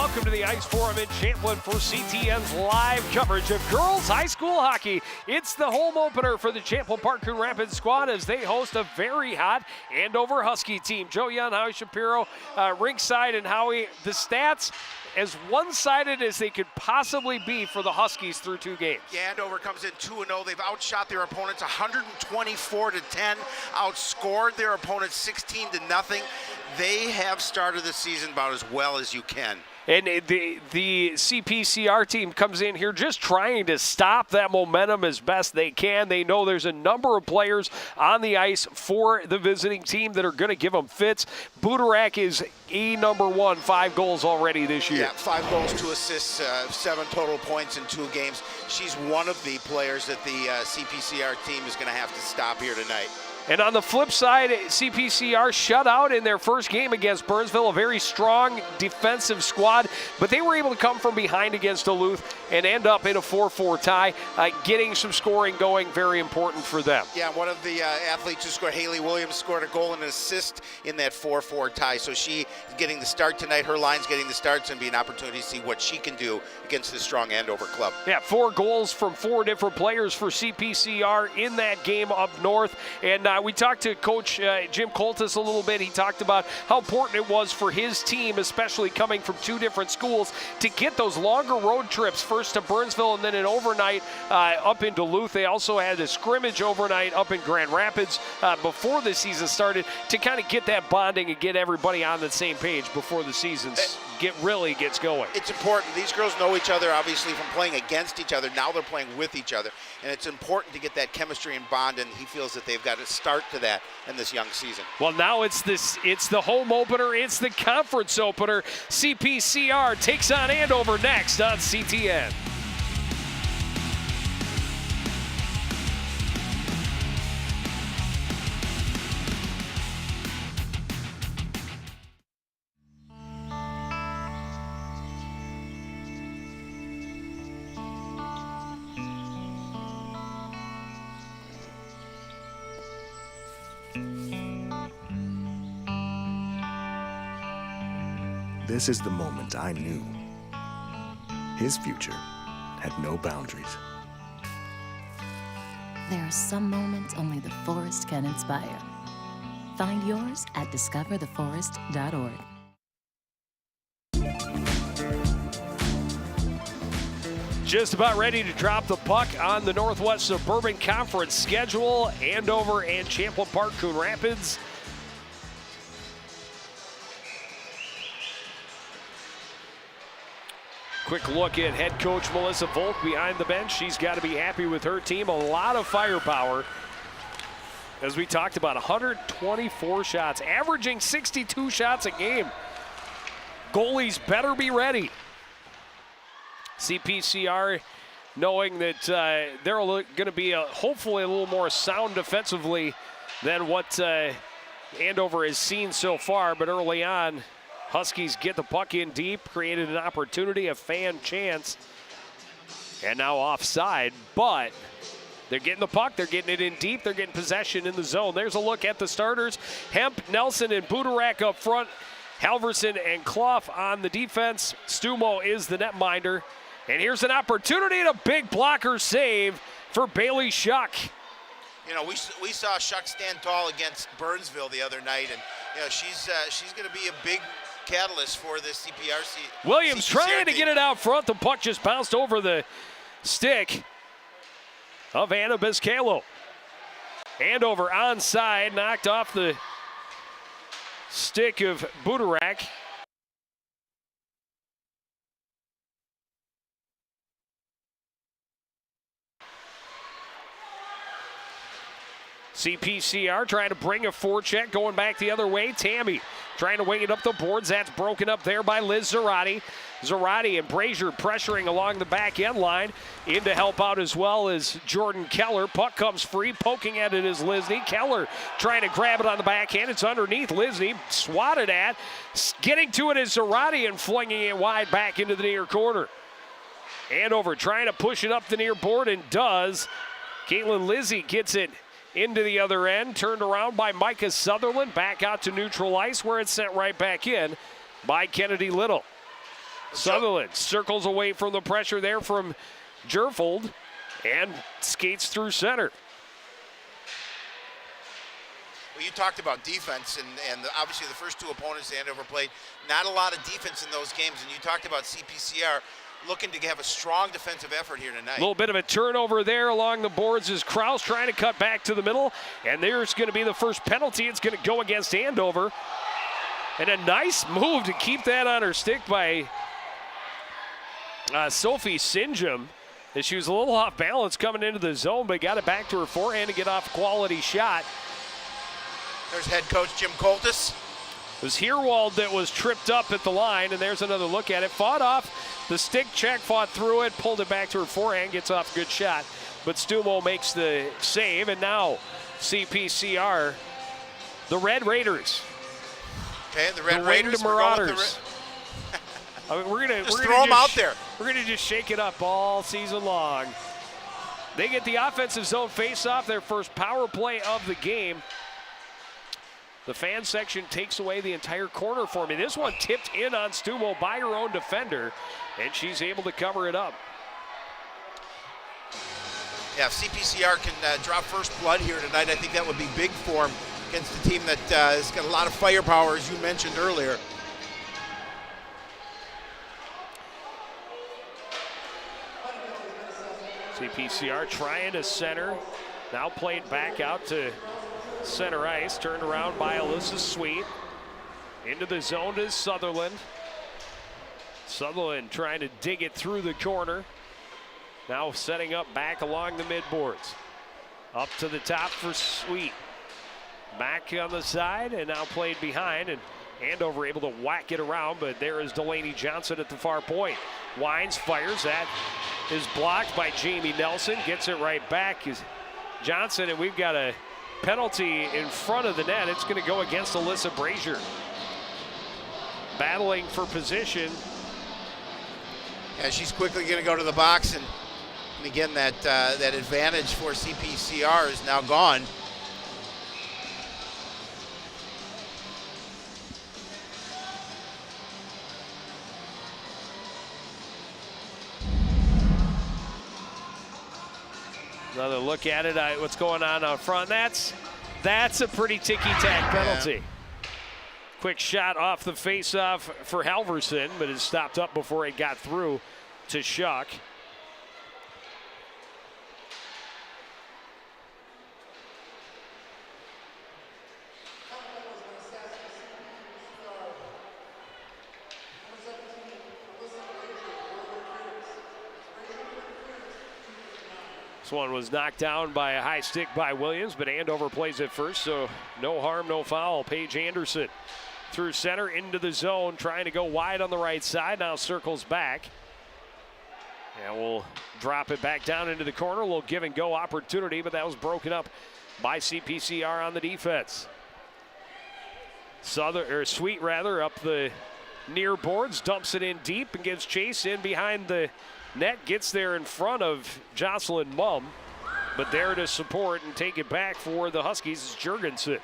welcome to the Ice Forum in Champlin for CTN's live coverage of girls high school hockey. It's the home opener for the Champlin Park Coon Rapids squad as they host a very hot Andover Husky team. Joe Young, Howie Shapiro, ringside, and Howie, the stats as one-sided as they could possibly be for the Huskies through 2 games. Yeah, Andover comes in 2-0. They've outshot their opponents 124-10, outscored their opponents 16-0. They have started the season about as well as you can. And the CPCR team comes in here just trying to stop that momentum as best they can. They know there's a number of players on the ice for the visiting team that are going to give them fits. Budarak is number 1, 5 goals already this year. Yeah, 5 goals, 2 assists, 7 total points in 2 games. She's one of the players that the CPCR team is going to have to stop here tonight. And on the flip side, CPCR shut out in their first game against Burnsville, a very strong defensive squad, but they were able to come from behind against Duluth and end up in a 4-4 tie, getting some scoring going, very important for them. Yeah, one of the athletes who scored, Haley Williams, scored a goal and an assist in that 4-4 tie, so she is getting the start tonight. Her line's getting the start. It's going to be an opportunity to see what she can do against the strong Andover club. Yeah, 4 goals from 4 different players for CPCR in that game up north, and we talked to Coach Jim Coltis a little bit. He talked about how important it was for his team, especially coming from 2 different schools, to get those longer road trips, first to Burnsville and then an overnight up in Duluth. They also had a scrimmage overnight up in Grand Rapids before the season started to kind of get that bonding and get everybody on the same page before the season really gets going. It's important. These girls know each other, obviously, from playing against each other. Now they're playing with each other, and it's important to get that chemistry and bond, and he feels that they've got to start to that in this young season. Well, now it's the home opener, it's the conference opener. CPCR takes on Andover next on CTN. This is the moment I knew. His future had no boundaries. There are some moments only the forest can inspire. Find yours at discovertheforest.org. Just about ready to drop the puck on the Northwest Suburban Conference schedule. Andover and Champlin Park Coon Rapids. Quick look at head coach Melissa Volk behind the bench. She's got to be happy with her team. A lot of firepower. As we talked about, 124 shots, averaging 62 shots a game. Goalies better be ready. CPCR knowing that they're going to be hopefully a little more sound defensively than what Andover has seen so far, but early on, Huskies get the puck in deep, created an opportunity, a fan chance, and now offside, but they're getting the puck, they're getting it in deep, they're getting possession in the zone. There's a look at the starters. Hemp, Nelson, and Budarak up front. Halverson and Clough on the defense. Stumo is the netminder. And here's an opportunity and a big blocker save for Bailey Shuck. You know, we saw Shuck stand tall against Burnsville the other night, and you know she's going to be a big catalyst for this CPRC. Williams CPCR trying to team. get it out front. The puck just bounced over the stick of Anna Biscalo. Andover onside, knocked off the stick of Budarak. CPCR trying to bring a forecheck, going back the other way. Tammy trying to wing it up the boards. That's broken up there by Liz Zarate. Zarate and Brazier pressuring along the back end line. In to help out as well as Jordan Keller. Puck comes free, poking at it is Lisney. Keller trying to grab it on the backhand. It's underneath Lisney, swatted at. Getting to it is Zarate and flinging it wide back into the near corner. Andover trying to push it up the near board and does. Caitlin Lizzie gets it into the other end, turned around by Micah Sutherland, back out to neutral ice where it's sent right back in by Kennedy Little. Sutherland circles away from the pressure there from Jerfold and skates through center. Well, you talked about defense, and obviously the first two opponents Andover played, not a lot of defense in those games, and you talked about CPCR looking to have a strong defensive effort here tonight. A little bit of a turnover there along the boards as Kraus trying to cut back to the middle, and there's going to be the first penalty. It's going to go against Andover. And a nice move to keep that on her stick by Sophie Sinjum. As she was a little off balance coming into the zone, but got it back to her forehand to get off a quality shot. There's head coach Jim Coltis. It was Herwald that was tripped up at the line, and there's another look at it. Fought off the stick check, fought through it, pulled it back to her forehand, gets off a good shot. But Stumo makes the save, and now CPCR, the Red Raiders. Okay, the Red Raiders. Marauders. We're gonna throw them out there. We're gonna just shake it up all season long. They get the offensive zone face-off, their first power play of the game. The fan section takes away the entire corner for me. This one tipped in on Stumo by her own defender, and she's able to cover it up. Yeah, if CPCR can drop first blood here tonight, I think that would be big for them against a team that has got a lot of firepower, as you mentioned earlier. CPCR trying to center, now played back out to center ice, turned around by Alyssa Sweet. Into the zone is Sutherland. Sutherland trying to dig it through the corner. Now setting up back along the midboards. Up to the top for Sweet. Back on the side and now played behind, and Andover able to whack it around, but there is Delaney Johnson at the far point. Wines fires, that is blocked by Jamie Nelson, gets it right back is Johnson, and we've got a penalty in front of the net. It's going to go against Alyssa Brazier. Battling for position. Yeah, she's quickly going to go to the box, and again, that advantage for CPCR is now gone. Another look at it. What's going on out front? That's a pretty ticky-tack penalty. Yeah. Quick shot off the face-off for Halverson, but it stopped up before it got through to Schuck. This one was knocked down by a high stick by Williams, but Andover plays it first, so no harm, no foul. Paige Anderson through center into the zone, trying to go wide on the right side, now circles back. And we'll drop it back down into the corner. A little give and go opportunity, but that was broken up by CPCR on the defense. Sweet up the near boards, dumps it in deep and gives chase in behind the net, gets there in front of Jocelyn Mumm, but there to support and take it back for the Huskies is Jurgensen.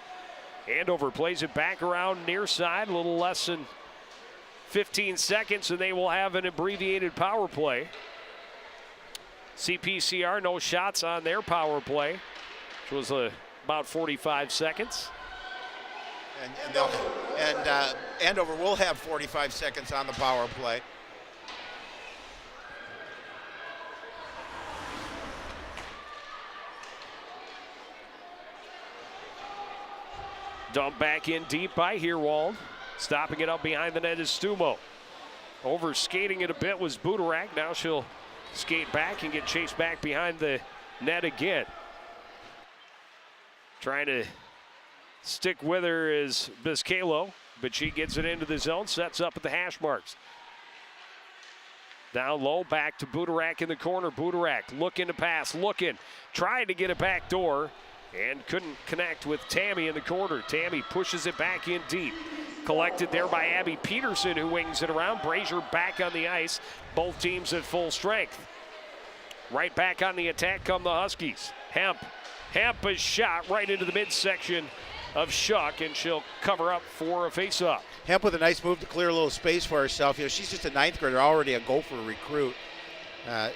Andover plays it back around near side, a little less than 15 seconds, and they will have an abbreviated power play. CPCR, no shots on their power play, which was about 45 seconds. And Andover will have 45 seconds on the power play. Dump back in deep by Herwald. Stopping it up behind the net is Stumo. Over skating it a bit was Budarak. Now she'll skate back and get chased back behind the net again. Trying to stick with her is Biscalo, but she gets it into the zone, sets up at the hash marks. Down low, back to Budarak in the corner. Budarak looking to pass, trying to get it back door, and couldn't connect with Tammy in the corner. Tammy pushes it back in deep. Collected there by Abby Peterson, who wings it around. Brazier back on the ice. Both teams at full strength. Right back on the attack come the Huskies. Hemp is shot right into the midsection of Shuck, and she'll cover up for a faceoff. Hemp with a nice move to clear a little space for herself. You know, she's just a ninth grader, already a Gopher recruit.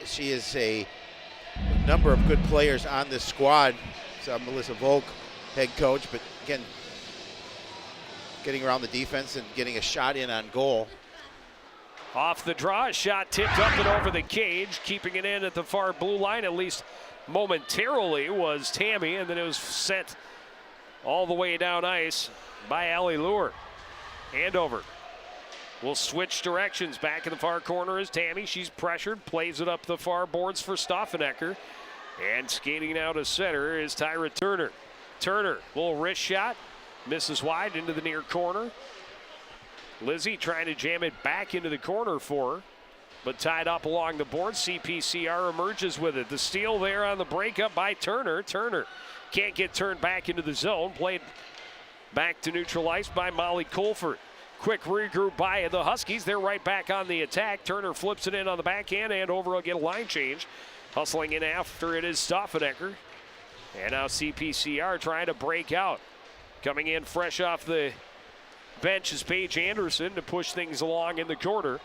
She is a number of good players on this squad. So Melissa Volk, head coach, but again, getting around the defense and getting a shot in on goal. Off the draw, a shot tipped up and over the cage, keeping it in at the far blue line, at least momentarily, was Tammy, and then it was sent all the way down ice by Allie Lure. Andover will switch directions. Back in the far corner is Tammy. She's pressured, plays it up the far boards for Stoffenecker. And skating out of center is Tyra Turner. Turner, little wrist shot, misses wide into the near corner. Lizzie trying to jam it back into the corner for her, but tied up along the board. CPCR emerges with it. The steal there on the breakup by Turner. Turner can't get turned back into the zone. Played back to neutral ice by Molly Colford. Quick regroup by the Huskies. They're right back on the attack. Turner flips it in on the backhand, and Andover will get a line change. Hustling in after it is Stoffenecker. And now CPCR trying to break out. Coming in fresh off the bench is Paige Anderson to push things along in the corner.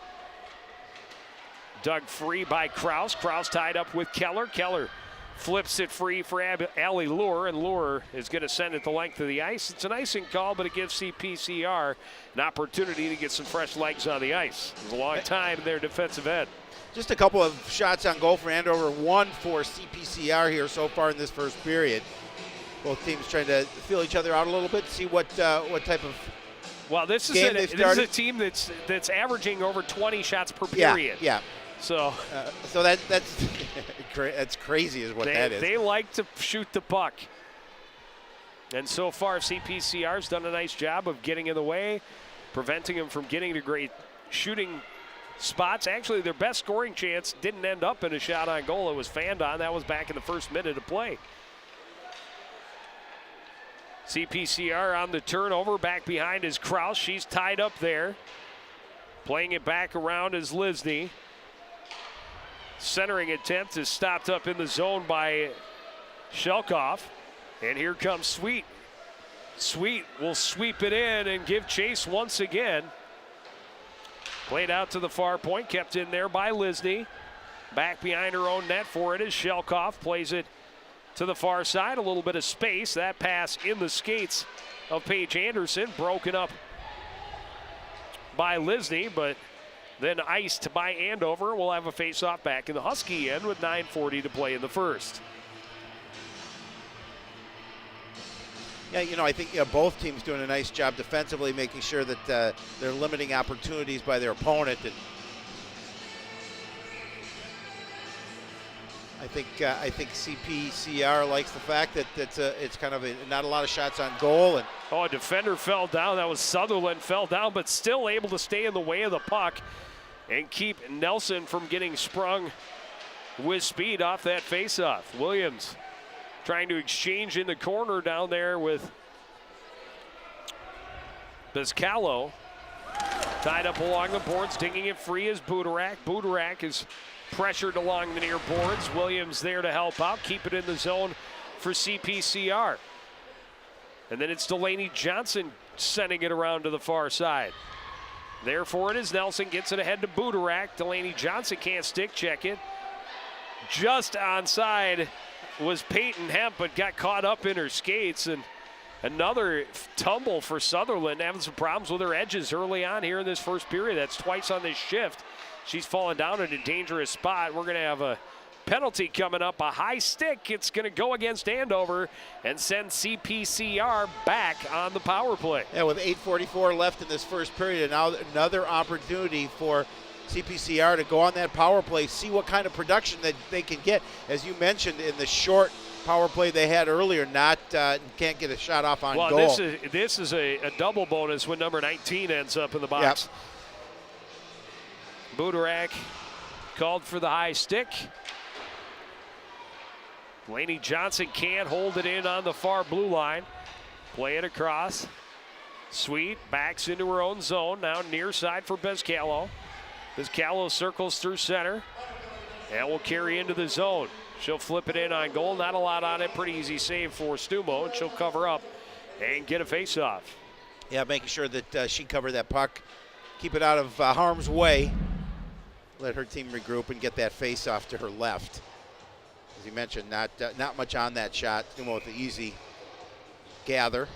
Dug free by Kraus. Kraus tied up with Keller. Keller flips it free for Allie Lure, and Lure is going to send it the length of the ice. It's an icing call, but it gives CPCR an opportunity to get some fresh legs on the ice. It was a long time in their defensive end. Just a couple of shots on goal for Andover, one for CPCR here so far in this first period. Both teams trying to feel each other out a little bit, see what type of well, this is a team that's averaging over 20 shots per period. Yeah. So that's crazy is what that is. They like to shoot the puck. And so far, CPCR's done a nice job of getting in the way, preventing them from getting to great shooting spots. Actually, their best scoring chance didn't end up in a shot on goal. It was fanned on. That was back in the first minute of play. CPCR on the turnover. Back behind is Kraus. She's tied up there. Playing it back around is Lisney. Centering attempt is stopped up in the zone by Shelkoff. And here comes Sweet. Sweet will sweep it in and give chase once again. Played out to the far point, kept in there by Lisney. Back behind her own net for it is Shelkoff. Plays it to the far side, a little bit of space. That pass in the skates of Paige Anderson, broken up by Lisney, but then iced by Andover. We'll have a face-off back in the Husky end with 9:40 to play in the first. Yeah, you know, I think both teams doing a nice job defensively, making sure that they're limiting opportunities by their opponent. And I think CPCR likes the fact that it's kind of not a lot of shots on goal. And a defender fell down. That was Sutherland, fell down, but still able to stay in the way of the puck and keep Nelson from getting sprung with speed off that faceoff. Williams trying to exchange in the corner down there with Biscalo. Tied up along the boards, digging it free is Budarak. Budarak is pressured along the near boards. Williams there to help out, keep it in the zone for CPCR. And then it's Delaney Johnson sending it around to the far side. Therefore it is Nelson, gets it ahead to Budarak. Delaney Johnson can't stick check it. Just onside was Peyton Hemp, but got caught up in her skates. And another tumble for Sutherland, having some problems with her edges early on here in this first period. That's twice on this shift. She's fallen down in a dangerous spot. We're going to have a penalty coming up, a high stick. It's going to go against Andover and send CPCR back on the power play. Yeah, with 8:44 left in this first period, and now another opportunity for CPCR to go on that power play, see what kind of production that they can get. As you mentioned, in the short power play they had earlier, can't get a shot off on goal. Well, this is a double bonus when number 19 ends up in the box. Yep. Budarak called for the high stick. Laney Johnson can't hold it in on the far blue line. Play it across. Sweet backs into her own zone. Now near side for Biscalo. Biscalo circles through center and will carry into the zone. She'll flip it in on goal. Not a lot on it. Pretty easy save for Stumo, and she'll cover up and get a face-off. Yeah, making sure that she covered that puck, keep it out of harm's way, let her team regroup and get that face-off to her left. As you mentioned, not much on that shot, Stumo with the easy gather.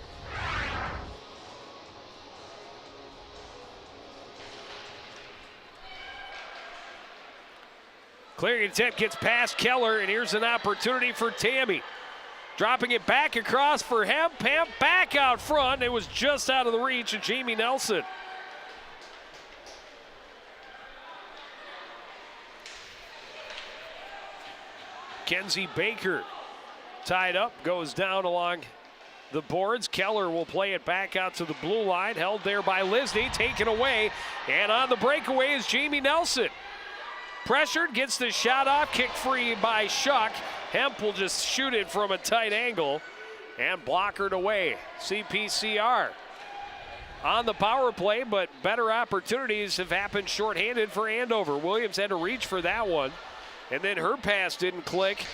Clearing attempt gets past Keller, and here's an opportunity for Tammy. Dropping it back across for Hemp. Hemp back out front. It was just out of the reach of Jamie Nelson. Kenzie Baker tied up, goes down along the boards. Keller will play it back out to the blue line. Held there by Lisney, taken away. And on the breakaway is Jamie Nelson. Pressured, gets the shot off, kick free by Shuck. Hemp will just shoot it from a tight angle and blockered away. CPCR on the power play, but better opportunities have happened shorthanded for Andover. Williams had to reach for that one, and then her pass didn't click.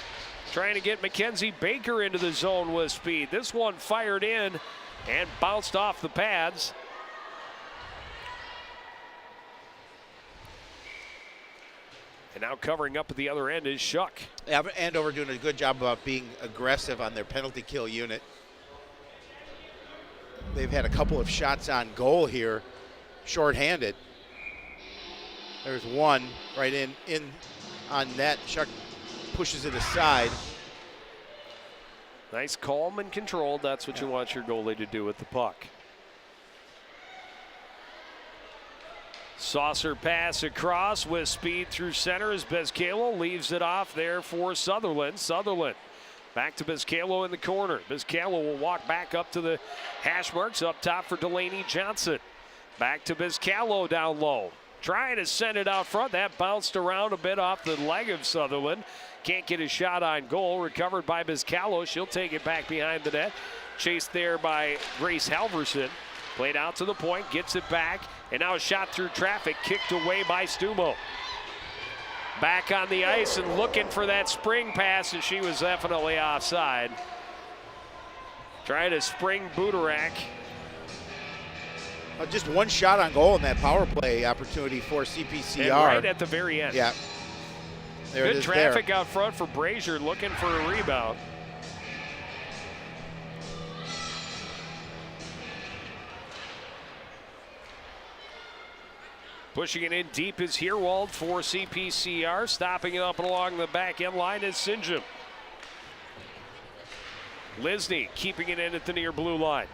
Trying to get Mackenzie Baker into the zone with speed. This one fired in and bounced off the pads. And now covering up at the other end is Shuck. Yeah, Andover doing a good job about being aggressive on their penalty kill unit. They've had a couple of shots on goal here, shorthanded. There's one right in on net. Shuck pushes it aside. Nice, calm and controlled. That's what you want your goalie to do with the puck. Saucer pass across with speed through center as Bezcalo leaves it off there for Sutherland. Sutherland back to Bezcalo in the corner. Bezcalo will walk back up to the hash marks up top for Delaney Johnson. Back to Bezcalo down low. Trying to send it out front. That bounced around a bit off the leg of Sutherland. Can't get a shot on goal. Recovered by Bezcalo. She'll take it back behind the net. Chased there by Grace Halverson. Played out to the point, gets it back, and now a shot through traffic, kicked away by Stumo. Back on the ice and looking for that spring pass, and she was definitely offside. Trying to spring Budarak. Just one shot on goal in that power play opportunity for CPCR. And right at the very end. Yeah. There Good it is traffic there. out front for Brazier looking for a rebound. Pushing it in deep is Herwald for CPCR. Stopping it up and along the back end line is Sinjum. Lisney keeping it in at the near blue line.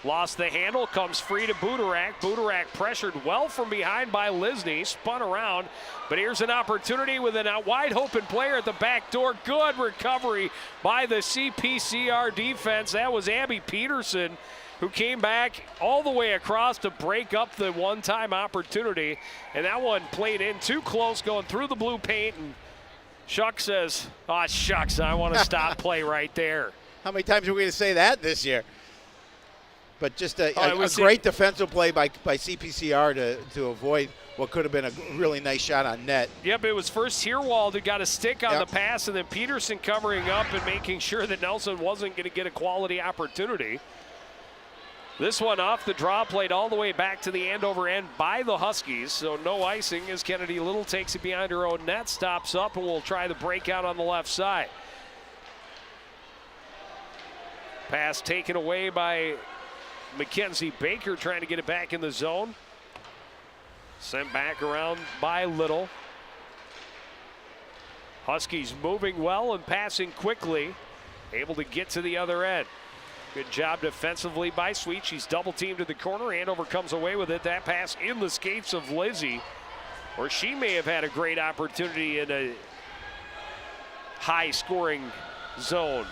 Lost the handle, comes free to Budarak. Budarak pressured well from behind by Lisney. Spun around, but here's an opportunity with a wide open player at the back door. Good recovery by the CPCR defense. That was Abby Peterson, who came back all the way across to break up the one-time opportunity. And that one played in too close, going through the blue paint. And Shuck says, oh, shucks, I want to stop play right there. How many times are we going to say that this year? But just a great defensive play by CPCR to avoid what could have been a really nice shot on net. Yep, it was first Herwald who got a stick on the pass, and then Peterson covering up and making sure that Nelson wasn't going to get a quality opportunity. This one off the draw, played all the way back to the Andover end by the Huskies, so no icing as Kennedy Little takes it behind her own net, stops up, and will try the breakout on the left side. Pass taken away by Mackenzie Baker, trying to get it back in the zone. Sent back around by Little. Huskies moving well and passing quickly, able to get to the other end. Good job defensively by Sweet. She's double teamed to the corner. Andover comes away with it. That pass in the skates of Lizzie, or she may have had a great opportunity in a high scoring zone.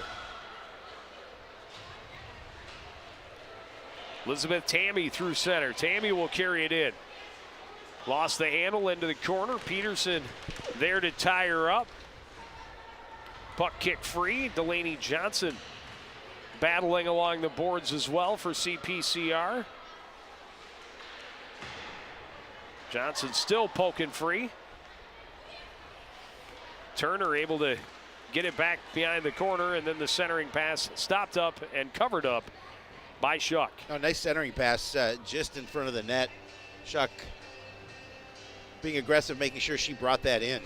Elizabeth Tammy through center. Tammy will carry it in. Lost the handle into the corner. Peterson there to tie her up. Puck kick free. Delaney Johnson battling along the boards as well for CPCR. Johnson still poking free. Turner able to get it back behind the corner, and then the centering pass stopped up and covered up by Shuck. Oh, nice centering pass just in front of the net. Shuck being aggressive, making sure she brought that in.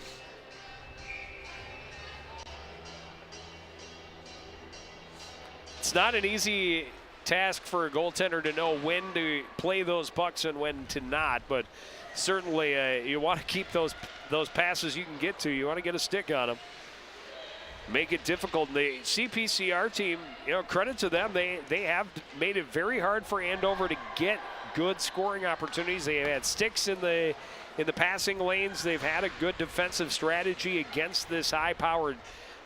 It's not an easy task for a goaltender to know when to play those pucks and when to not, but certainly you want to keep those passes you can get to. You want to get a stick on them. Make it difficult. The CPCR team, credit to them. They have made it very hard for Andover to get good scoring opportunities. They have had sticks in the passing lanes. They've had a good defensive strategy against this high-powered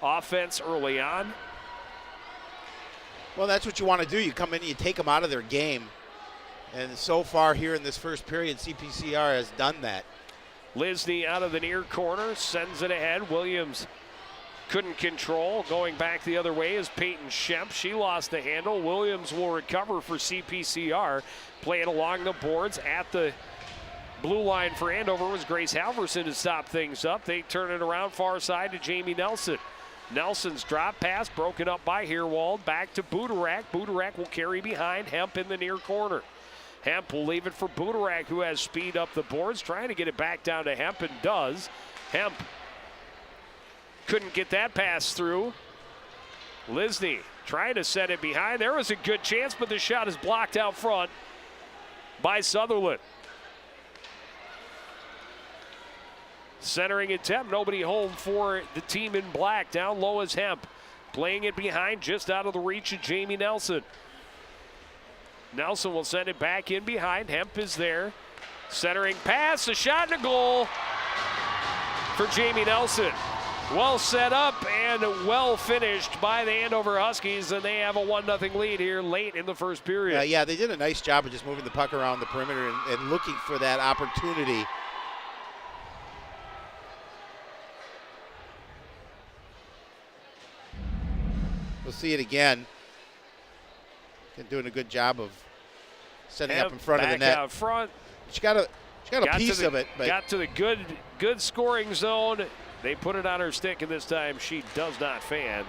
offense early on. Well, that's what you want to do. You come in and you take them out of their game. And so far here in this first period, CPCR has done that. Lisney out of the near corner, sends it ahead. Williams couldn't control. Going back the other way is Peyton Shemp. She lost the handle. Williams will recover for CPCR. Play it along the boards at the blue line for Andover was Grace Halverson to stop things up. They turn it around far side to Jamie Nelson. Nelson's drop pass broken up by Herwald. Back to Budarak. Budarak will carry behind Hemp in the near corner. Hemp will leave it for Budarak, who has speed up the boards, trying to get it back down to Hemp, and does. Hemp couldn't get that pass through. Lisney trying to set it behind. There was a good chance, but the shot is blocked out front by Sutherland. Centering attempt, nobody home for the team in black. Down low is Hemp. Playing it behind, just out of the reach of Jamie Nelson. Nelson will send it back in behind. Hemp is there. Centering pass, a shot and a goal for Jamie Nelson. Well set up and well finished by the Andover Huskies, and they have a 1-0 lead here late in the first period. Yeah, they did a nice job of just moving the puck around the perimeter and looking for that opportunity. We'll see it again. They're doing a good job of setting up in front of the net. Out front. She got a piece of it. But got to the good scoring zone. They put it on her stick, and this time she does not fan,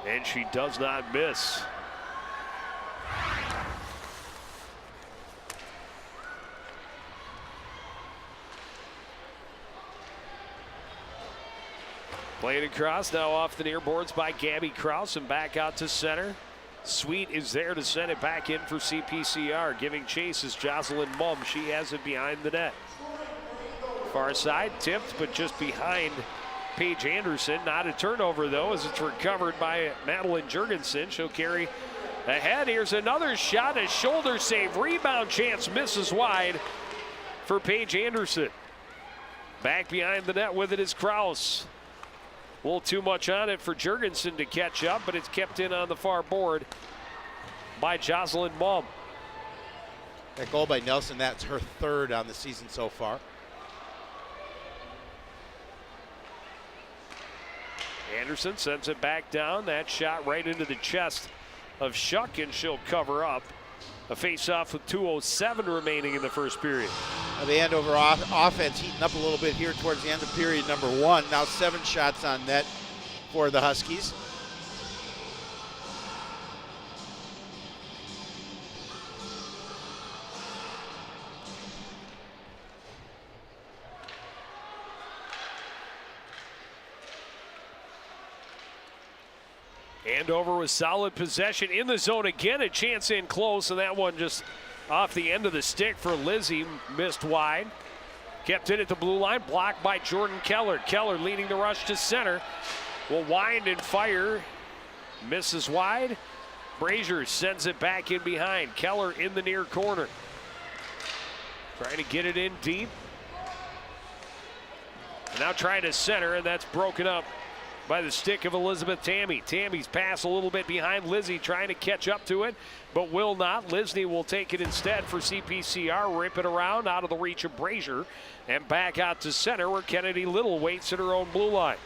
and she does not miss. Playing across, now off the near boards by Gabby Kraus, and back out to center. Sweet is there to send it back in for CPCR. Giving chase is Jocelyn Mumm. She has it behind the net. Far side, tipped, but just behind Paige Anderson. Not a turnover, though, as it's recovered by Madeline Jurgensen. She'll carry ahead. Here's another shot, a shoulder save. Rebound chance misses wide for Paige Anderson. Back behind the net with it is Kraus. A little too much on it for Jurgensen to catch up, but it's kept in on the far board by Jocelyn Mumm. That goal by Nelson, that's her third on the season so far. Anderson sends it back down. That shot right into the chest of Shuck, and she'll cover up. A face-off with 2:07 remaining in the first period. The Andover offense heating up a little bit here towards the end of period number 1. Now 7 shots on net for the Huskies. Andover with solid possession in the zone again. A chance in close, and that one just off the end of the stick for Lizzie. Missed wide. Kept in at the blue line. Blocked by Jordan Keller. Keller leading the rush to center. Will wind and fire. Misses wide. Brazier sends it back in behind. Keller in the near corner. Trying to get it in deep. And now trying to center, and that's broken up by the stick of Elizabeth Tammy. Tammy's pass a little bit behind Lizzie, trying to catch up to it, but will not. Lisney will take it instead for CPCR. Rip it around out of the reach of Brazier and back out to center where Kennedy Little waits at her own blue line.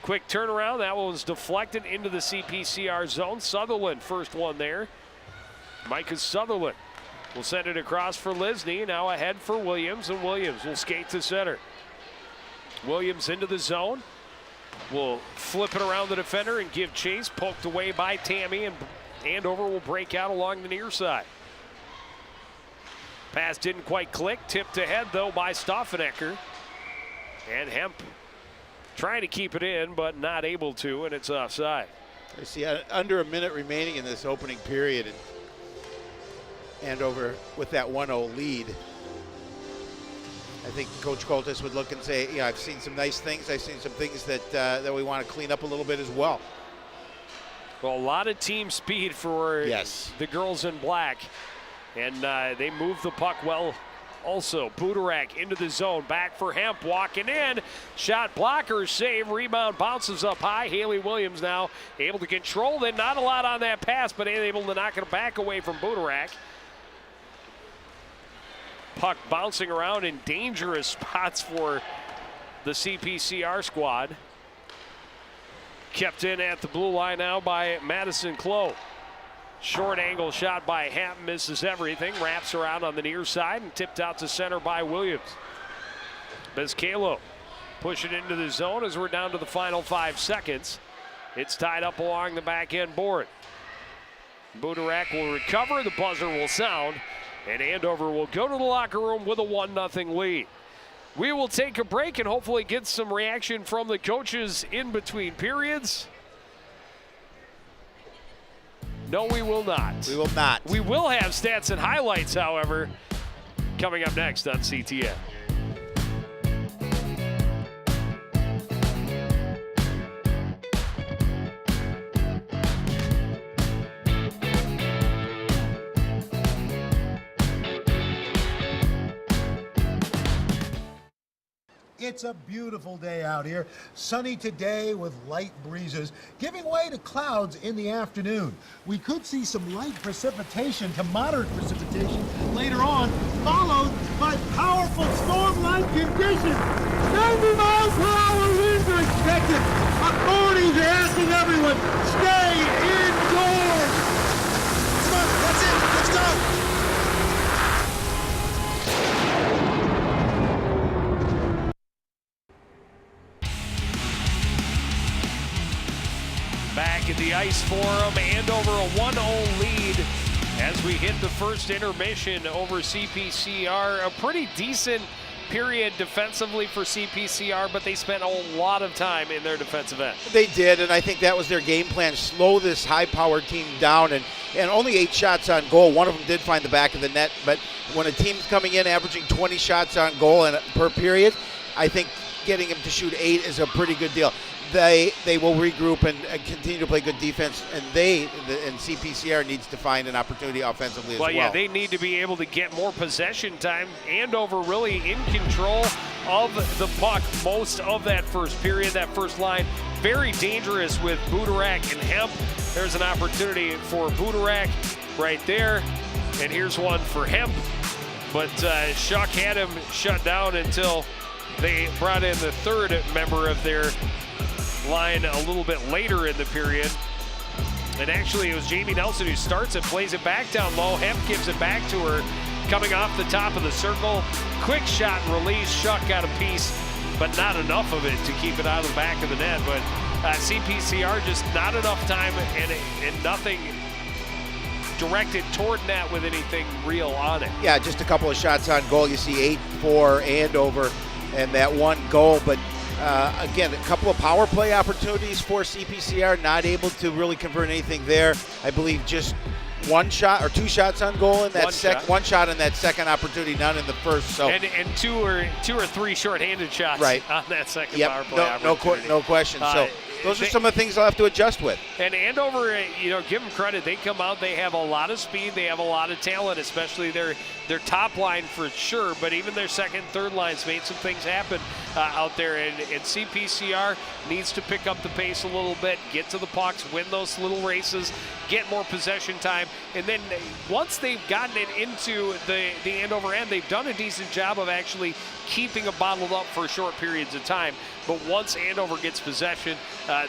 Quick turnaround. That one was deflected into the CPCR zone. Sutherland, first one there. Micah Sutherland will send it across for Lisney. Now ahead for Williams, and Williams will skate to center. Williams into the zone. Will flip it around the defender and give chase. Poked away by Tammy, and Andover will break out along the near side. Pass didn't quite click. Tipped ahead, though, by Stoffenecker. And Hemp trying to keep it in, but not able to, and it's offside. I see under a minute remaining in this opening period. And Andover with that 1-0 lead. I think Coach Coltis would look and say, yeah, I've seen some nice things. I've seen some things that we want to clean up a little bit as well. Well, a lot of team speed for yes. the girls in black. And they move the puck well also. Budarak into the zone. Back for Hemp. Walking in. Shot blocker. Save. Rebound bounces up high. Haley Williams now able to control it. Not a lot on that pass, but able to knock it back away from Budarak. Puck bouncing around in dangerous spots for the CPCR squad. Kept in at the blue line now by Madison Clough. Short angle shot by Hemp, misses everything, wraps around on the near side and tipped out to center by Williams. Bezcalo push it into the zone as we're down to the final 5 seconds. It's tied up along the back end board. Budarak will recover, the buzzer will sound, and Andover will go to the locker room with a 1-0 lead. We will take a break and hopefully get some reaction from the coaches in between periods. No, we will not. We will not. We will have stats and highlights, however, coming up next on CTN. It's a beautiful day out here. Sunny today with light breezes, giving way to clouds in the afternoon. We could see some light precipitation to moderate precipitation later on, followed by powerful storm-like conditions. 90 miles per hour winds are expected. Authorities are asking everyone, stay indoors. Come on, that's it, let's go. Back at the Ice Forum, Andover a 1-0 lead as we hit the first intermission over CPCR. A pretty decent period defensively for CPCR, but they spent a lot of time in their defensive end. They did, and I think that was their game plan, slow this high-powered team down, and only 8 shots on goal. One of them did find the back of the net, but when a team's coming in averaging 20 shots on goal per period, I think getting them to shoot 8 is a pretty good deal. They will regroup and continue to play good defense, and CPCR needs to find an opportunity offensively as well. Well, yeah, they need to be able to get more possession time. Andover really in control of the puck most of that first period, that first line. Very dangerous with Budarak and Hemp. There's an opportunity for Budarak right there, and here's one for Hemp. But Shuck had him shut down until they brought in the third member of their line a little bit later in the period. And actually it was Jamie Nelson who starts it, plays it back down low. Hemp gives it back to her, coming off the top of the circle. Quick shot and release. Shuck got a piece, but not enough of it to keep it out of the back of the net. But CPCR just not enough time and nothing directed toward net with anything real on it. Yeah, just a couple of shots on goal. You see 8 for Andover and that one goal, but again, a couple of power play opportunities for CPCR, not able to really convert anything there. I believe just 1 shot or 2 shots on goal in that one shot in that second opportunity, none in the first. So and two or 3 shorthanded shots on that second power play opportunity. No question. So those are some of the things they'll have to adjust with. And Andover, give them credit. They come out, they have a lot of speed, they have a lot of talent, especially their top line for sure, but even their second and third lines made some things happen out there. And CPCR needs to pick up the pace a little bit, get to the pucks, win those little races, get more possession time. And then once they've gotten it into the Andover end, they've done a decent job of actually keeping it bottled up for short periods of time. But once Andover gets possession,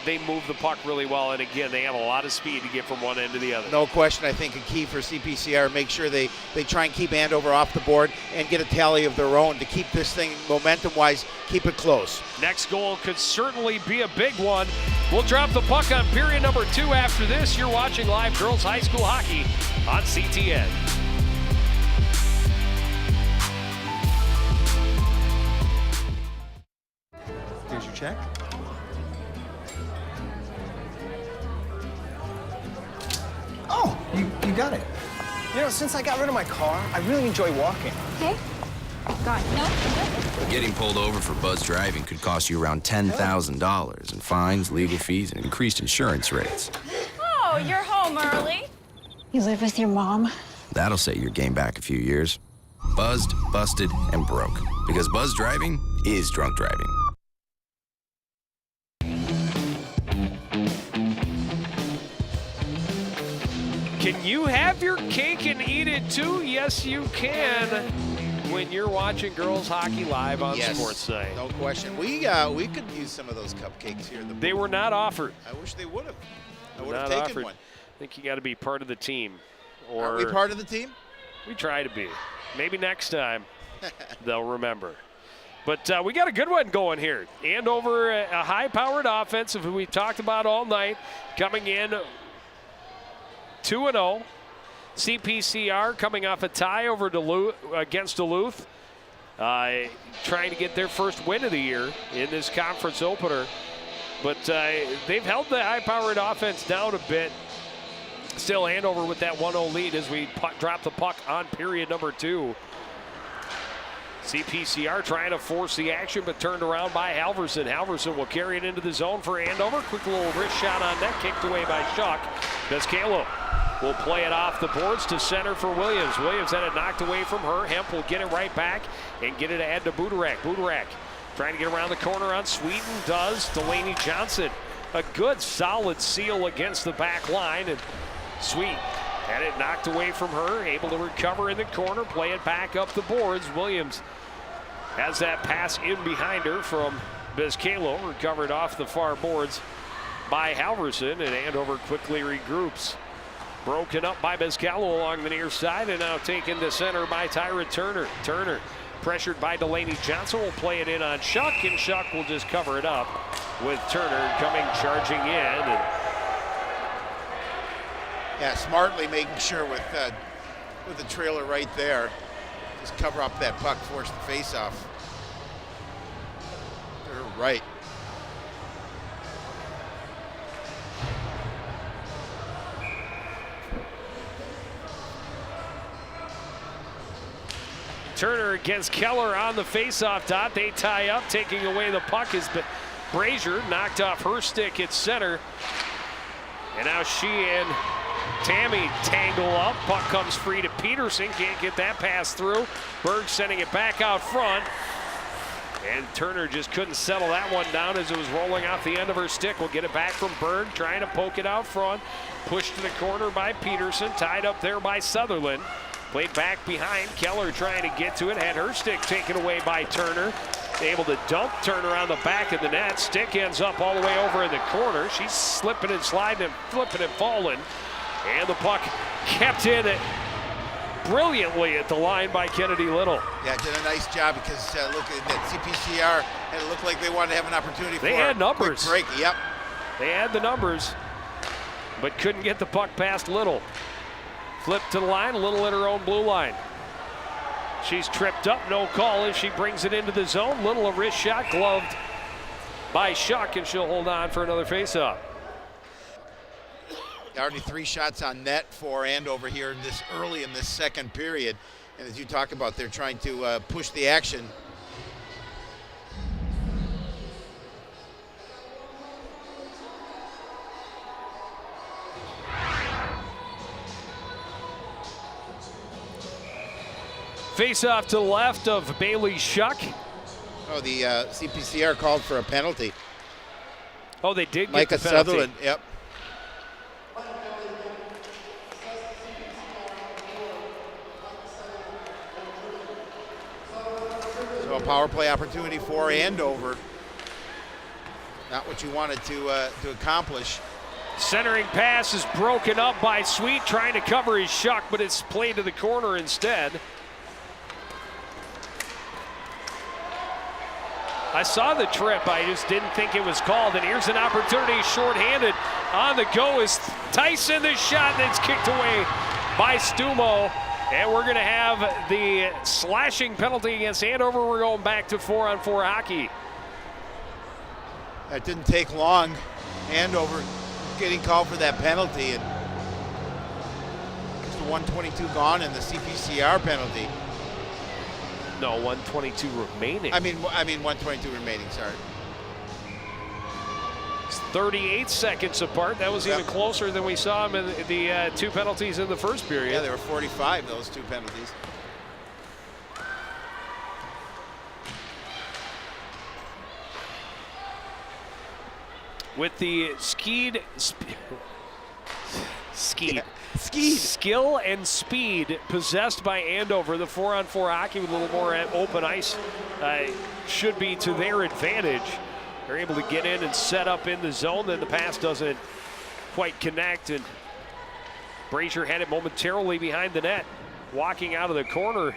they move the puck really well. And again, they have a lot of speed to get from one end to the other. No question. I think a key for CPCR, make sure they try and keep Andover off the board and get a tally of their own to keep this thing momentum-wise, keep it close. Next goal could certainly be a big one We'll drop the puck on period number 2 after this. You're watching live girls high school hockey on CTN. Here's your check. Oh, you got it. You know, since I got rid of my car, I really enjoy walking. Okay. God, no. Getting pulled over for buzz driving could cost you around $10,000 in fines, legal fees, and increased insurance rates. Oh, you're home early. You live with your mom? That'll set your game back a few years. Buzzed, busted, and broke. Because buzz driving is drunk driving. Can you have your cake and eat it too? Yes, you can. When you're watching girls hockey live on Sports Night. No question. We could use some of those cupcakes here in the booth. They were not offered. I wish they would have. I would Not have taken offered. one. I think you got to be part of the team. Or Are we part of the team? We try to be. Maybe next time they'll remember. But we got a good one going here. Andover, a high-powered offensive who we talked about all night, coming in 2-0. CPCR coming off a tie over against Duluth, trying to get their first win of the year in this conference opener. But they've held the high-powered offense down a bit. Still Andover with that 1-0 lead as we drop the puck on period number 2. CPCR trying to force the action, but turned around by Halverson. Halverson will carry it into the zone for Andover. Quick little wrist shot on net, kicked away by Schuck. Vizcalo will play it off the boards to center for Williams. Williams had it knocked away from her. Hemp will get it right back and get it ahead to Budarak. Budarak trying to get around the corner on Sweden. Does Delaney Johnson. A good solid seal against the back line. And Sweet had it knocked away from her. Able to recover in the corner. Play it back up the boards. Williams has that pass in behind her from Vizcalo. Recovered off the far boards by Halverson. And Andover quickly regroups. Broken up by Vizcalo along the near side, and now taken to center by Tyra Turner. Turner, pressured by Delaney Johnson, will play it in on Schuck, and Schuck will just cover it up with Turner coming charging in. And yeah, smartly making sure with the trailer right there, just cover up that puck, force the face-off. They're right. Turner against Keller on the faceoff dot. They tie up. Taking away the puck is Brazier. Knocked off her stick at center. And now she and Tammy tangle up. Puck comes free to Peterson. Can't get that pass through. Berg sending it back out front. And Turner just couldn't settle that one down as it was rolling off the end of her stick. We'll get it back from Berg. Trying to poke it out front. Pushed to the corner by Peterson. Tied up there by Sutherland. Played back behind. Keller trying to get to it. Had her stick taken away by Turner. Able to dump Turner on the back of the net. Stick ends up all the way over in the corner. She's slipping and sliding and flipping and falling. And the puck kept in it brilliantly at the line by Kennedy Little. Yeah, did a nice job because look at that CPCR, and it looked like they wanted to have an opportunity for They had numbers. Quick break. Yep. They had the numbers, but couldn't get the puck past Little. Flip to the line, Little at her own blue line. She's tripped up, no call as she brings it into the zone. Little a wrist shot, gloved by Schuck, and she'll hold on for another faceoff. Already 3 shots on net for Andover here this early in this second period. And as you talk about, they're trying to push the action. Face-off to the left of Bailey Schuck. Oh, the CPCR called for a penalty. Oh, they did get Micah the penalty. Sutherland, yep. So a power play opportunity for Andover. Not what you wanted to accomplish. Centering pass is broken up by Sweet, trying to cover his Schuck, but it's played to the corner instead. I saw the trip. I just didn't think it was called. And here's an opportunity, shorthanded. On the go is Tyson. The shot that's kicked away by Stumo. And we're going to have the slashing penalty against Andover. We're going back to 4-on-4 hockey. That didn't take long. Andover getting called for that penalty, and it's the 122 gone and the CPCR penalty. No, 122 remaining. I mean 122 remaining. Sorry. It's 38 seconds apart. That was even closer than we saw them in the two penalties in the first period. Yeah, there were 45, those two penalties. With the skill and speed possessed by Andover, the 4-on-4 hockey with a little more open ice should be to their advantage. They're able to get in and set up in the zone, then the pass doesn't quite connect, and Brazier had it momentarily behind the net. Walking out of the corner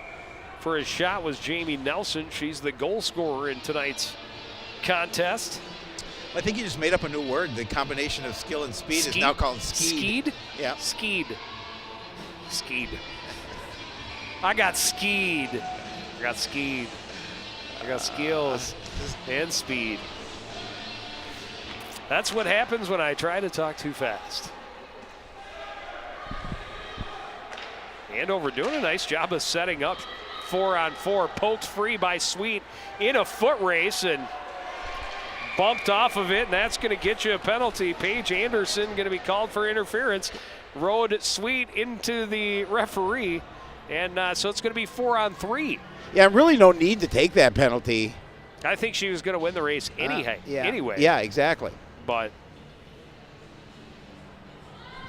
for his shot was Jamie Nelson. She's the goal scorer in tonight's contest. I think you just made up a new word. The combination of skill and speed is now called skied. Skied? Yeah. Skied. Skied. I got skied. I got skied. I got skills and speed. That's what happens when I try to talk too fast. Andover doing a nice job of setting up 4-on-4. Poked free by Sweet in a foot race and bumped off of it, and that's going to get you a penalty. Paige Anderson going to be called for interference. Rode Sweet into the referee, and so it's going to be 4-on-3. Yeah, really no need to take that penalty. I think she was going to win the race anyway. Yeah, exactly. But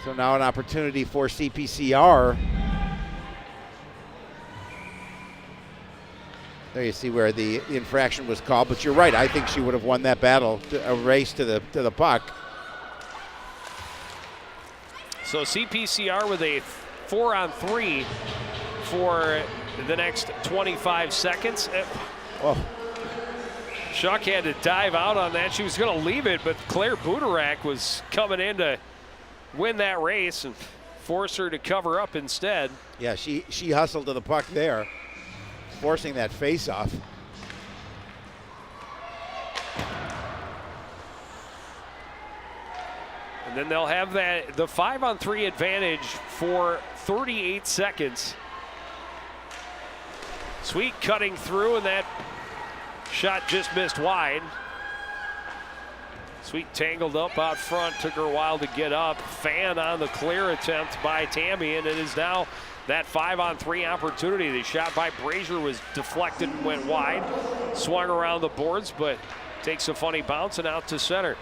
so now an opportunity for CPCR. There you see where the infraction was called, but you're right. I think she would have won that battle, a race to the puck. So CPCR with a 4-on-3 for the next 25 seconds. Oh. Shuck had to dive out on that. She was going to leave it, but Claire Buderak was coming in to win that race and force her to cover up instead. Yeah, she hustled to the puck there, forcing that face-off. And then they'll have the 5-on-3 advantage for 38 seconds. Sweet cutting through, and that shot just missed wide. Sweet tangled up out front, took her a while to get up. Fan on the clear attempt by Tammy, and it is now that 5-on-3 opportunity. The shot by Brazier was deflected and went wide. Swung around the boards, but takes a funny bounce and out to center.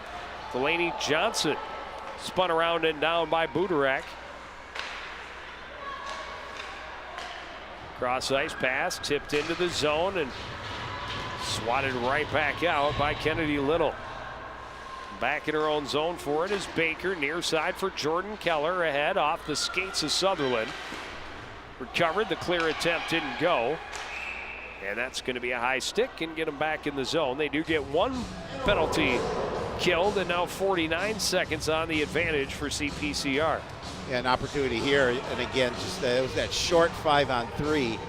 Delaney Johnson spun around and down by Buderak. Cross ice pass, tipped into the zone and swatted right back out by Kennedy Little. Back in her own zone for it is Baker, near side for Jordan Keller, ahead off the skates of Sutherland. Recovered, the clear attempt didn't go. And that's going to be a high stick and get them back in the zone. They do get one penalty killed, and now 49 seconds on the advantage for CPCR. Yeah, an opportunity here, and again, just it was that short 5-on-3.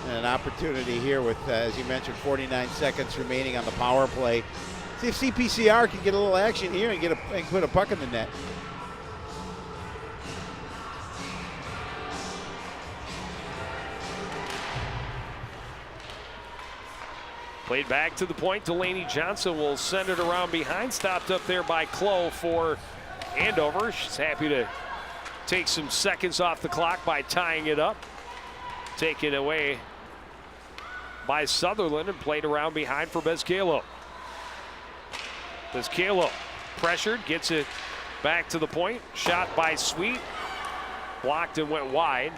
And an opportunity here with, as you mentioned, 49 seconds remaining on the power play. See if CPCR can get a little action here and put a puck in the net. Played back to the point. Delaney Johnson will send it around behind. Stopped up there by Clough for Andover. She's happy to take some seconds off the clock by tying it up. Taken away by Sutherland and played around behind for Bezcalo. Bezcalo pressured, gets it back to the point. Shot by Sweet. Blocked and went wide.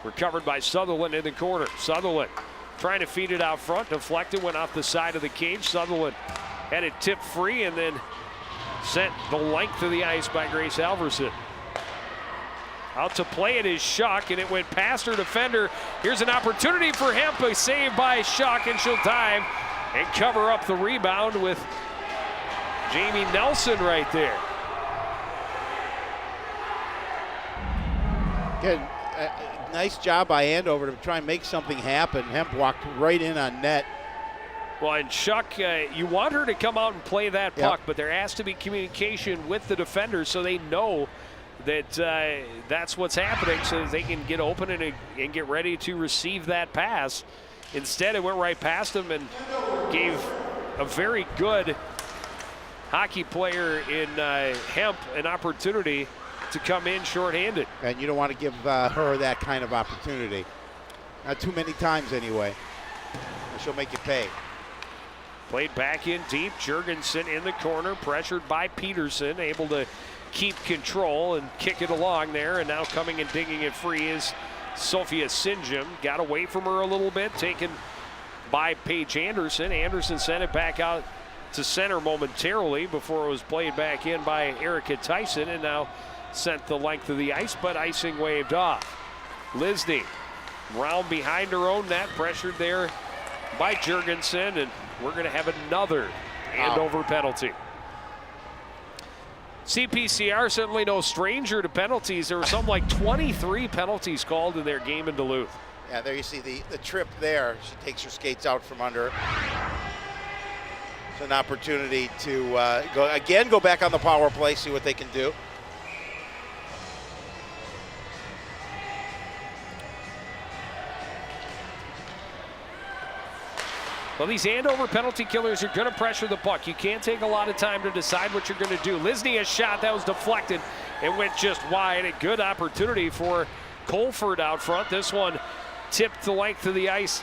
Recovered by Sutherland in the corner. Sutherland trying to feed it out front. Deflected, went off the side of the cage. Sutherland had it tipped free and then sent the length of the ice by Grace Alverson. Out to play it is Shuck, and it went past her defender. Here's an opportunity for Hemp, a save by Shuck, and she'll dive and cover up the rebound with Jamie Nelson right there. Good. Nice job by Andover to try and make something happen. Hemp walked right in on net. Well, and Shuck, you want her to come out and play that puck, Yep. but there has to be communication with the defenders so they know that that's what's happening, so that they can get open and get ready to receive that pass. Instead, it went right past them and gave a very good hockey player in Hemp an opportunity to come in shorthanded. And you don't want to give her that kind of opportunity. Not too many times anyway. She'll make you pay. Played back in deep. Jurgensen in the corner, pressured by Peterson, able to keep control and kick it along there. And now coming and digging it free is Sophia Sinjum. Got away from her a little bit, taken by Paige Anderson. Anderson sent it back out to center momentarily before it was played back in by Erica Tyson, and now sent the length of the ice, but icing waved off. Lisney round behind her own net, pressured there by Jurgensen, and we're going to have another Andover penalty. CPCR certainly no stranger to penalties. There were something like 23 penalties called in their game in Duluth. Yeah, there you see the trip there. She takes her skates out from under. It's an opportunity to go back on the power play, see what they can do. Well, these Andover penalty killers are going to pressure the puck. You can't take a lot of time to decide what you're going to do. Lisney, a shot that was deflected and went just wide. A good opportunity for Colford out front. This one tipped the length of the ice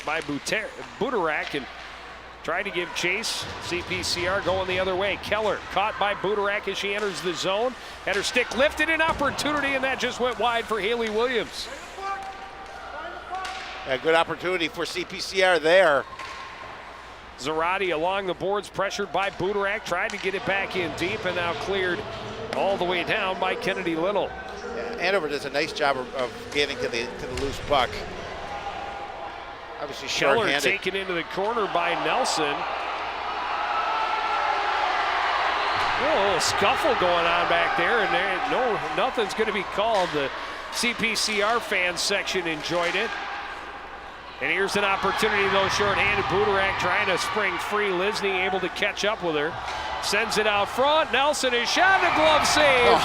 by Budarak and tried to give chase. CPCR going the other way. Keller caught by Budarak as she enters the zone. Had her stick lifted, an opportunity, and that just went wide for Haley Williams. A good opportunity for CPCR there. Zarate along the boards, pressured by Budarak, tried to get it back in deep and now cleared all the way down by Kennedy Little. Yeah, Andover does a nice job of getting to the loose puck. Obviously Keller short-handed. taken into the corner by Nelson. Oh, a little scuffle going on back there, and nothing's going to be called. The CPCR fans section enjoyed it. And here's an opportunity, though, short-handed. Budarak trying to spring free. Lisney able to catch up with her. Sends it out front. Nelson is shot, a glove save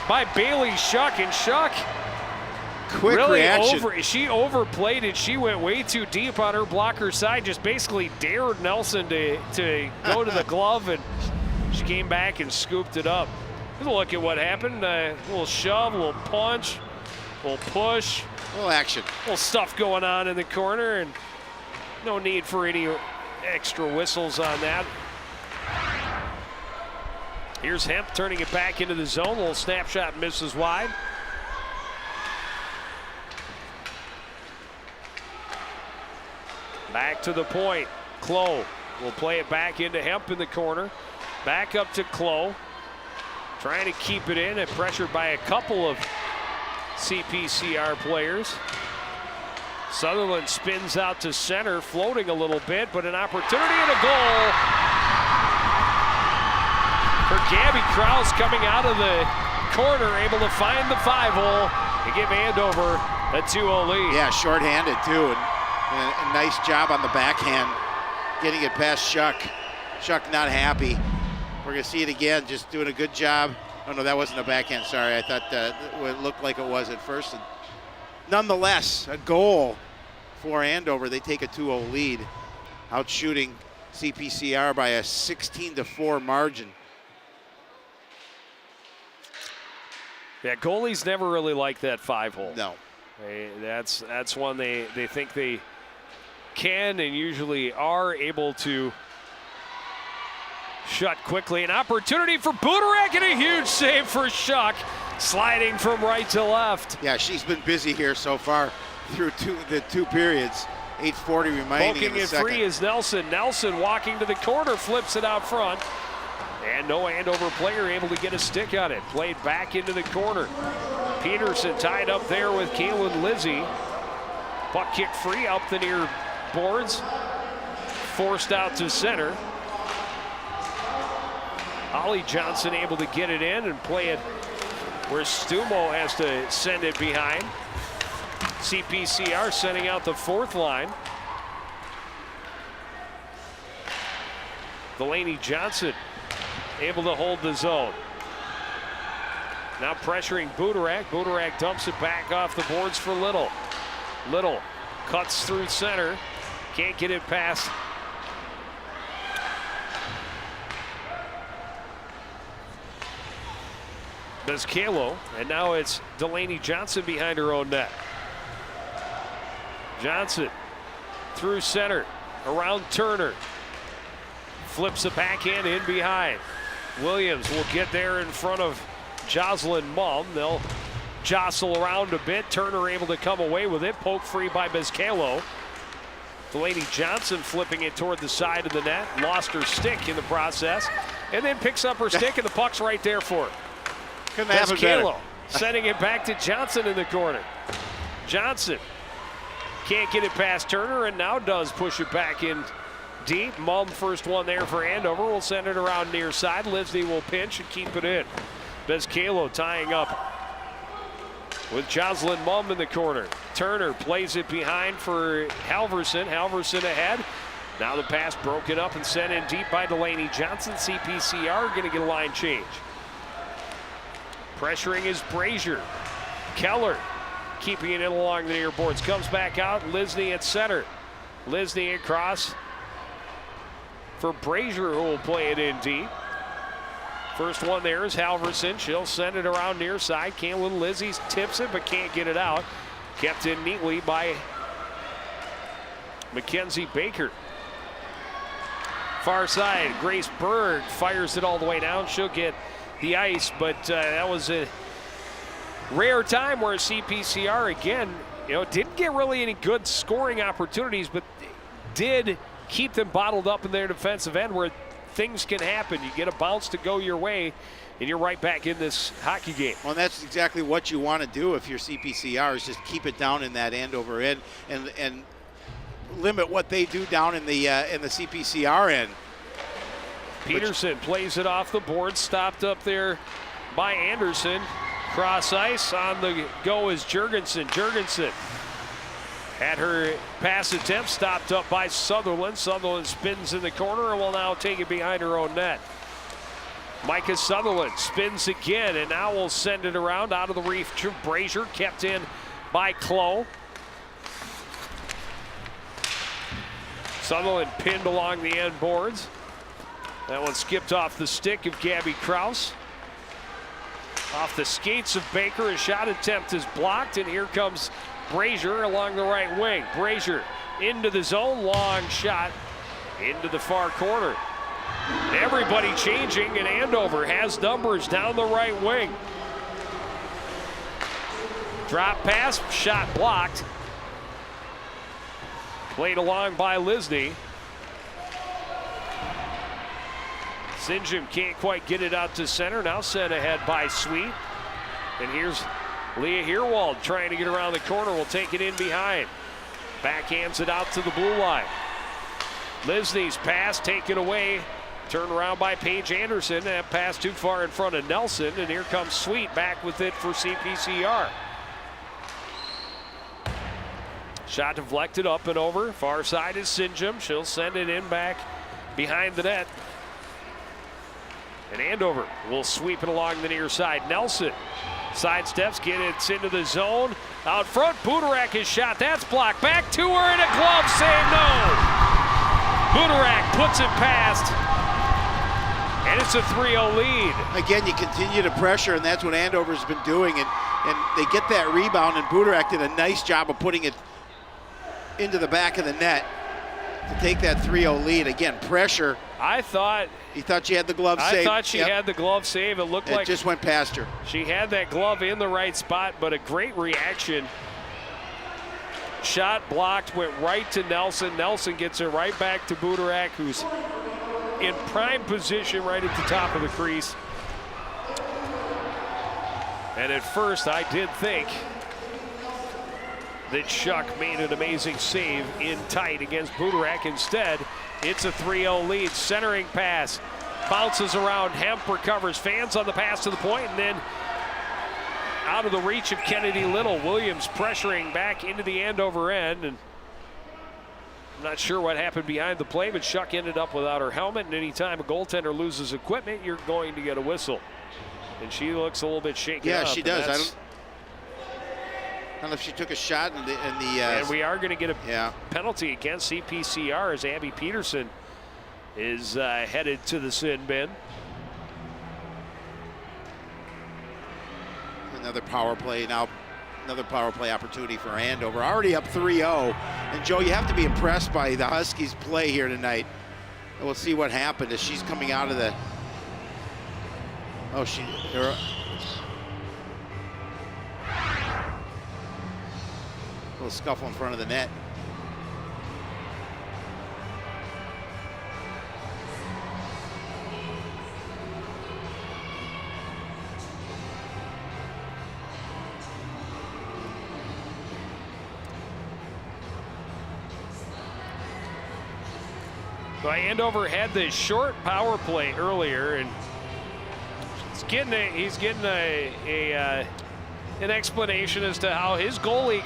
by Bailey Shuck. And Shuck Quick really reaction. she overplayed it. She went way too deep on her blocker side. Just basically dared Nelson to go to the glove, and she came back and scooped it up. Let's look at what happened. A little shove, a little punch, a little push. A little action. Little stuff going on in the corner, and no need for any extra whistles on that. Here's Hemp turning it back into the zone. A little snapshot misses wide. Back to the point. Klo will play it back into Hemp in the corner. Back up to Klo. Trying to keep it in and pressured by a couple of CPCR players. Sutherland spins out to center, floating a little bit, but an opportunity and a goal for Gabby Krause coming out of the corner, able to find the 5-hole and give Andover a 2-0 lead. Yeah, short-handed too, and a nice job on the backhand, getting it past Shuck. Shuck not happy. We're gonna see it again, just doing a good job. Oh no, that wasn't a backhand, sorry. I thought it looked like it was at first. And nonetheless, a goal for Andover. They take a 2-0 lead, out shooting CPCR by a 16-4 margin. Yeah, goalies never really like that 5-hole. No. That's one they think they can and usually are able to shut quickly. An opportunity for Budarak and a huge save for Shuck, sliding from right to left. Yeah, she's been busy here so far through the two periods. 8:40 remaining Poking in the it second. free is Nelson. Nelson walking to the corner, flips it out front. And no Andover player able to get a stick on it. Played back into the corner. Peterson tied up there with Kaylin Lizzie. Puck kicked free up the near boards. Forced out to center. Holly Johnson able to get it in and play it where Stumo has to send it behind. CPCR sending out the fourth line. Delaney Johnson able to hold the zone. Now pressuring Budarak. Budarak dumps it back off the boards for Little. Little cuts through center. Can't get it past Bezcalo. And now it's Delaney Johnson behind her own net. Johnson through center. Around Turner. Flips the backhand in behind. Williams will get there in front of Jocelyn Mumm. They'll jostle around a bit. Turner able to come away with it. Poke free by Bezcalo. Delaney Johnson flipping it toward the side of the net. Lost her stick in the process. And then picks up her stick and the puck's right there for her. Couldn't have it better. Sending it back to Johnson in the corner. Johnson can't get it past Turner and now does push it back in deep. Mumm first one there for Andover. Will send it around near side. Lisney will pinch and keep it in. Bezcalo tying up with Jocelyn Mumm in the corner. Turner plays it behind for Halverson. Halverson ahead. Now the pass broken up and sent in deep by Delaney Johnson. CPCR going to get a line change. Pressuring is Brazier. Keller keeping it in along the near boards. Comes back out. Lisney at center. Lisney across for Brazier, who will play it in deep. First one there is Halverson. She'll send it around near side. Kaylin Lizzie tips it, but can't get it out. Kept in neatly by Mackenzie Baker. Far side, Grace Berg fires it all the way down. She'll get the ice, but that was a rare time where CPCR, again, didn't get really any good scoring opportunities, but did keep them bottled up in their defensive end where things can happen. You get a bounce to go your way, and you're right back in this hockey game. Well, that's exactly what you want to do if you're CPCR, is just keep it down in that Andover end and limit what they do down in the CPCR end. Peterson plays it off the board, stopped up there by Anderson. Cross ice, on the go is Jurgensen. Jurgensen had her pass attempt stopped up by Sutherland. Sutherland spins in the corner and will now take it behind her own net. Micah Sutherland spins again and now will send it around out of the reach to Brazier, kept in by Clough. Sutherland pinned along the end boards. That one skipped off the stick of Gabby Krause. Off the skates of Baker, a shot attempt is blocked, and here comes Brazier along the right wing. Brazier into the zone, long shot into the far corner. Everybody changing, and Andover has numbers down the right wing. Drop pass, shot blocked. Played along by Lisney. Sinjum can't quite get it out to center. Now sent ahead by Sweet. And here's Leah Heerwald trying to get around the corner. Will take it in behind. Backhands it out to the blue line. Lisney's pass taken away. Turned around by Paige Anderson. That pass too far in front of Nelson. And here comes Sweet back with it for CPCR. Shot deflected up and over. Far side is Sinjum. She'll send it in back behind the net. And Andover will sweep it along the near side. Nelson sidesteps, get it into the zone. Out front, Budarak is shot. That's blocked. Back to her and a glove save. No. Budarak puts it past. And it's a 3-0 lead. Again, you continue to pressure, and that's what Andover's been doing. And they get that rebound, and Budarak did a nice job of putting it into the back of the net to take that 3-0 lead. Again, pressure. He thought she had the glove save. I thought she had the glove save. It looked like it just went past her. She had that glove in the right spot, but a great reaction. Shot blocked, went right to Nelson. Nelson gets it right back to Budarak, who's in prime position right at the top of the crease. And at first, I did think that Shuck made an amazing save in tight against Budarak. Instead, it's a 3-0 lead. Centering pass. Bounces around. Hemp recovers. Fans on the pass to the point, and then out of the reach of Kennedy Little. Williams pressuring back into the Andover end. And I'm not sure what happened behind the play, but Shuck ended up without her helmet. And anytime a goaltender loses equipment, you're going to get a whistle. And she looks a little bit shaken up. Yeah, she does. I don't know if she took a shot in the and we are going to get a penalty against CPCR as Abby Peterson is headed to the sin bin. Another power play now. Another power play opportunity for Andover. Already up 3-0. And Joe, you have to be impressed by the Huskies' play here tonight. And we'll see what happened as she's coming out of the. Oh, little scuffle in front of the net. So Andover had the short power play earlier, and he's getting an explanation as to how his goalie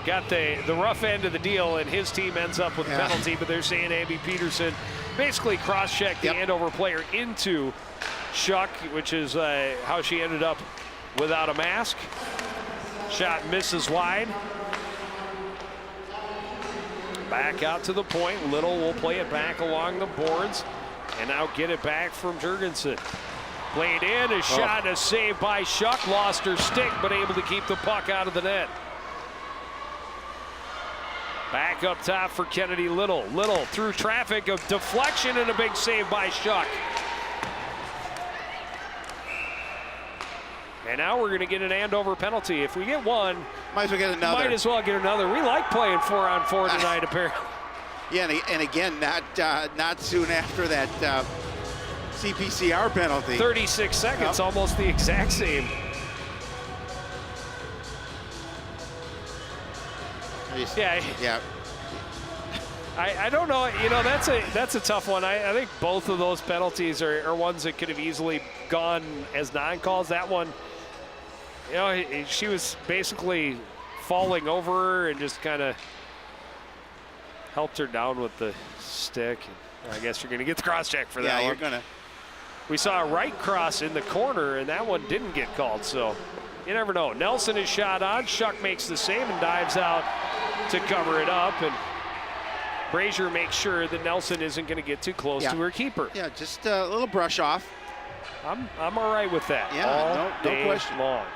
got the rough end of the deal, and his team ends up with a penalty. But they're saying Abby Peterson basically cross-checked the Andover player into Shuck, which is how she ended up without a mask. Shot misses wide. Back out to the point. Little will play it back along the boards, and now get it back from Jurgensen. Played in, a shot, a save by Shuck. Lost her stick, but able to keep the puck out of the net. Back up top for Kennedy Little. Little through traffic, of deflection, and a big save by Shuck. And now we're going to get an Andover penalty. If we get one, might as well get another. Might as well get another. We like playing 4-on-4 tonight, apparently. Yeah, and again, not soon after that CPCR penalty. 36 seconds, almost the exact same. Yeah. I don't know. You know, that's a tough one. I think both of those penalties are ones that could have easily gone as non-calls. That one, you know, she was basically falling over her and just kind of helped her down with the stick. I guess you're going to get the cross check for that one. Yeah, you're going to. We saw a right cross in the corner, and that one didn't get called, so you never know. Nelson is shot on. Shuck makes the save and dives out to cover it up, and Brazier makes sure that Nelson isn't going to get too close to her keeper. Yeah, just a little brush off. I'm all right with that. Yeah, no question. Long.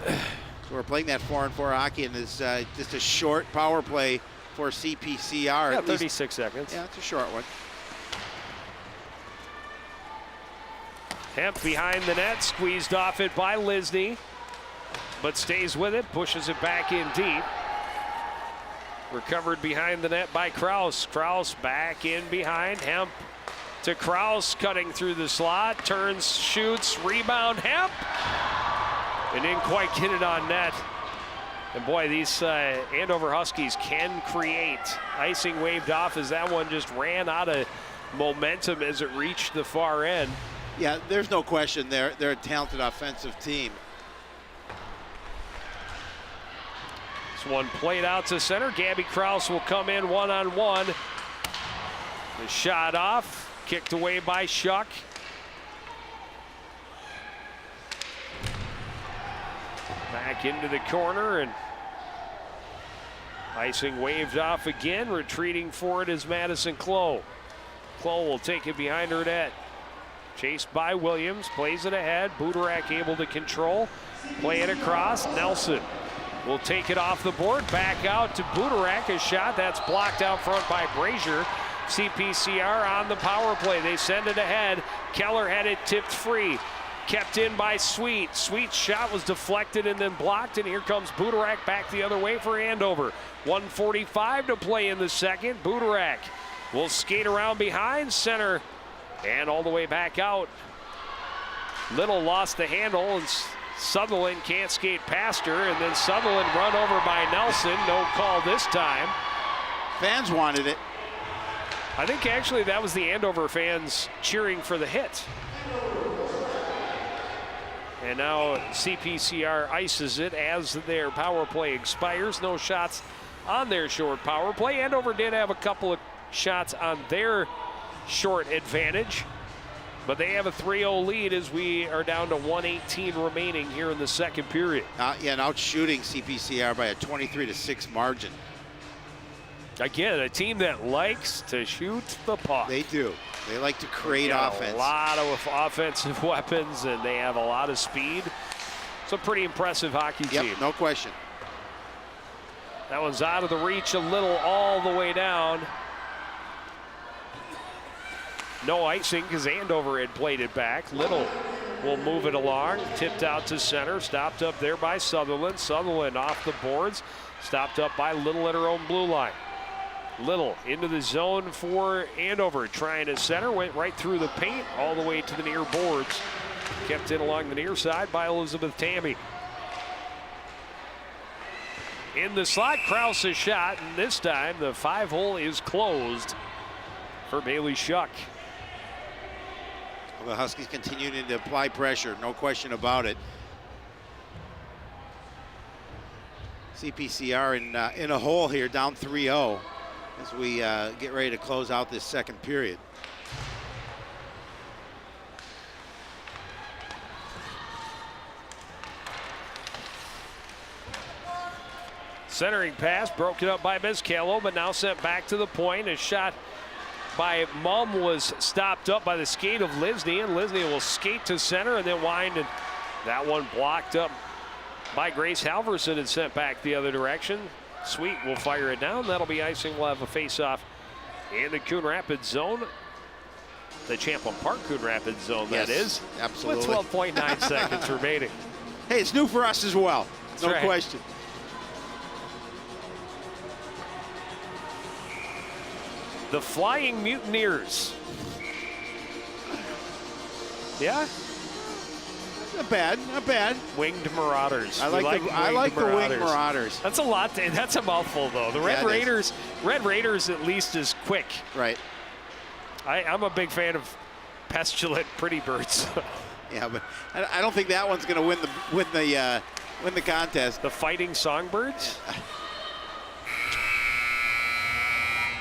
So we're playing that 4-on-4 hockey, and it's just a short power play for CPCR. Yeah, 36 seconds. Yeah, it's a short one. Hemp behind the net, squeezed off it by Lisney, but stays with it, pushes it back in deep. Recovered behind the net by Kraus. Kraus back in behind. Hemp to Kraus, cutting through the slot, turns, shoots, rebound, Hemp, and didn't quite get it on net. And boy, these Andover Huskies can create. Icing waved off as that one just ran out of momentum as it reached the far end. Yeah, there's no question they're a talented offensive team. This one played out to center. Gabby Kraus will come in one-on-one. The shot off, kicked away by Shuck. Back into the corner, and icing waved off again. Retreating for it is Madison Clough. Clough will take it behind her net. Chased by Williams, plays it ahead. Budarak able to control. Play it across. Nelson will take it off the board. Back out to Budarak. A shot that's blocked out front by Brazier. CPCR on the power play. They send it ahead. Keller had it tipped free. kept in by Sweet. Sweet's shot was deflected and then blocked, and here comes Budarak back the other way for Andover. 1:45 to play in the second. Budarak will skate around behind center and all the way back out. Little lost the handle, and Sutherland can't skate past her, and then Sutherland run over by Nelson. No call this time. Fans wanted it. I think actually that was the Andover fans cheering for the hit. And now CPCR ices it as their power play expires. No shots on their short power play. Andover did have a couple of shots on their short advantage, but they have a 3-0 lead as we are down to 1:18 remaining here in the second period. And out shooting CPCR by a 23-6 margin. Again, a team that likes to shoot the puck. They do. They like to create offense. A lot of offensive weapons, and they have a lot of speed. It's a pretty impressive hockey team. Yep, no question. That one's out of the reach a little all the way down. No icing because Andover had played it back. Little will move it along. Tipped out to center. Stopped up there by Sutherland. Sutherland off the boards. Stopped up by Little at her own blue line. Little into the zone for Andover. Trying to center. Went right through the paint all the way to the near boards. Kept in along the near side by Elizabeth Tammy. In the slot, Krause's shot, and this time the 5-hole is closed for Bailey Shuck. The Huskies continuing to apply pressure, no question about it. CPCR in a hole here, down 3-0 as we get ready to close out this second period. Centering pass broken up by Mizcalo, but now sent back to the point. A shot by Mumm was stopped up by the skate of Lisney, and Lisney will skate to center and then wind, and that one blocked up by Grace Halverson and sent back the other direction. Sweet will fire it down. That'll be icing. We'll have a face-off in the Coon Rapids zone. The Champlin Park Coon Rapids zone, yes, that is. Absolutely. With 12.9 seconds remaining. Hey, it's new for us as well. That's no right. question. The Flying Mutineers. Yeah? Not bad, not bad. Winged Marauders. I like the Winged Marauders. That's a lot. That's a mouthful, though. The Red Raiders. Red Raiders at least is quick. Right. I'm a big fan of Pestilent Pretty Birds. Yeah, but I don't think that one's going to win the contest. The Fighting Songbirds.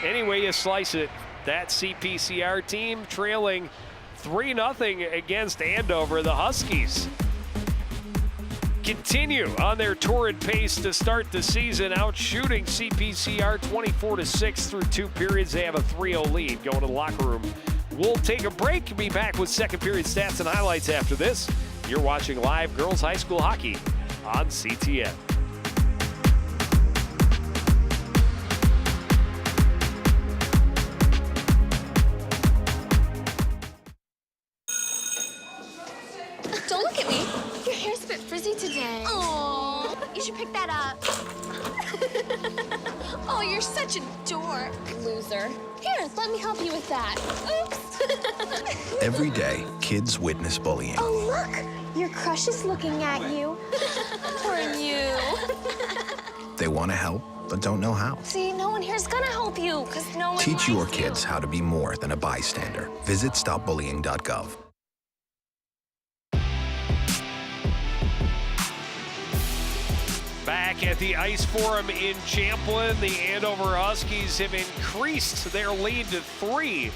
Anyway you slice it, that CPCR team trailing 3-0 against Andover. The Huskies continue on their torrid pace to start the season, out shooting CPCR 24-6 through 2 periods. They have a 3-0 lead going to the locker room. We'll take a break, be back with second period stats and highlights after this. You're watching live girls high school hockey on CTN. Don't look at me. Your hair's a bit frizzy today. Oh, you should pick that up. Oh, you're such a dork. Loser. Here, let me help you with that. Oops. Every day, kids witness bullying. Oh, look. Your crush is looking at you. Or you. They want to help, but don't know how. See, no one here's gonna help you, because no one Teach your likes you. kids how to be more than a bystander. Visit stopbullying.gov. Back at the Ice Forum in Champlin, the Andover Huskies have increased their lead to 3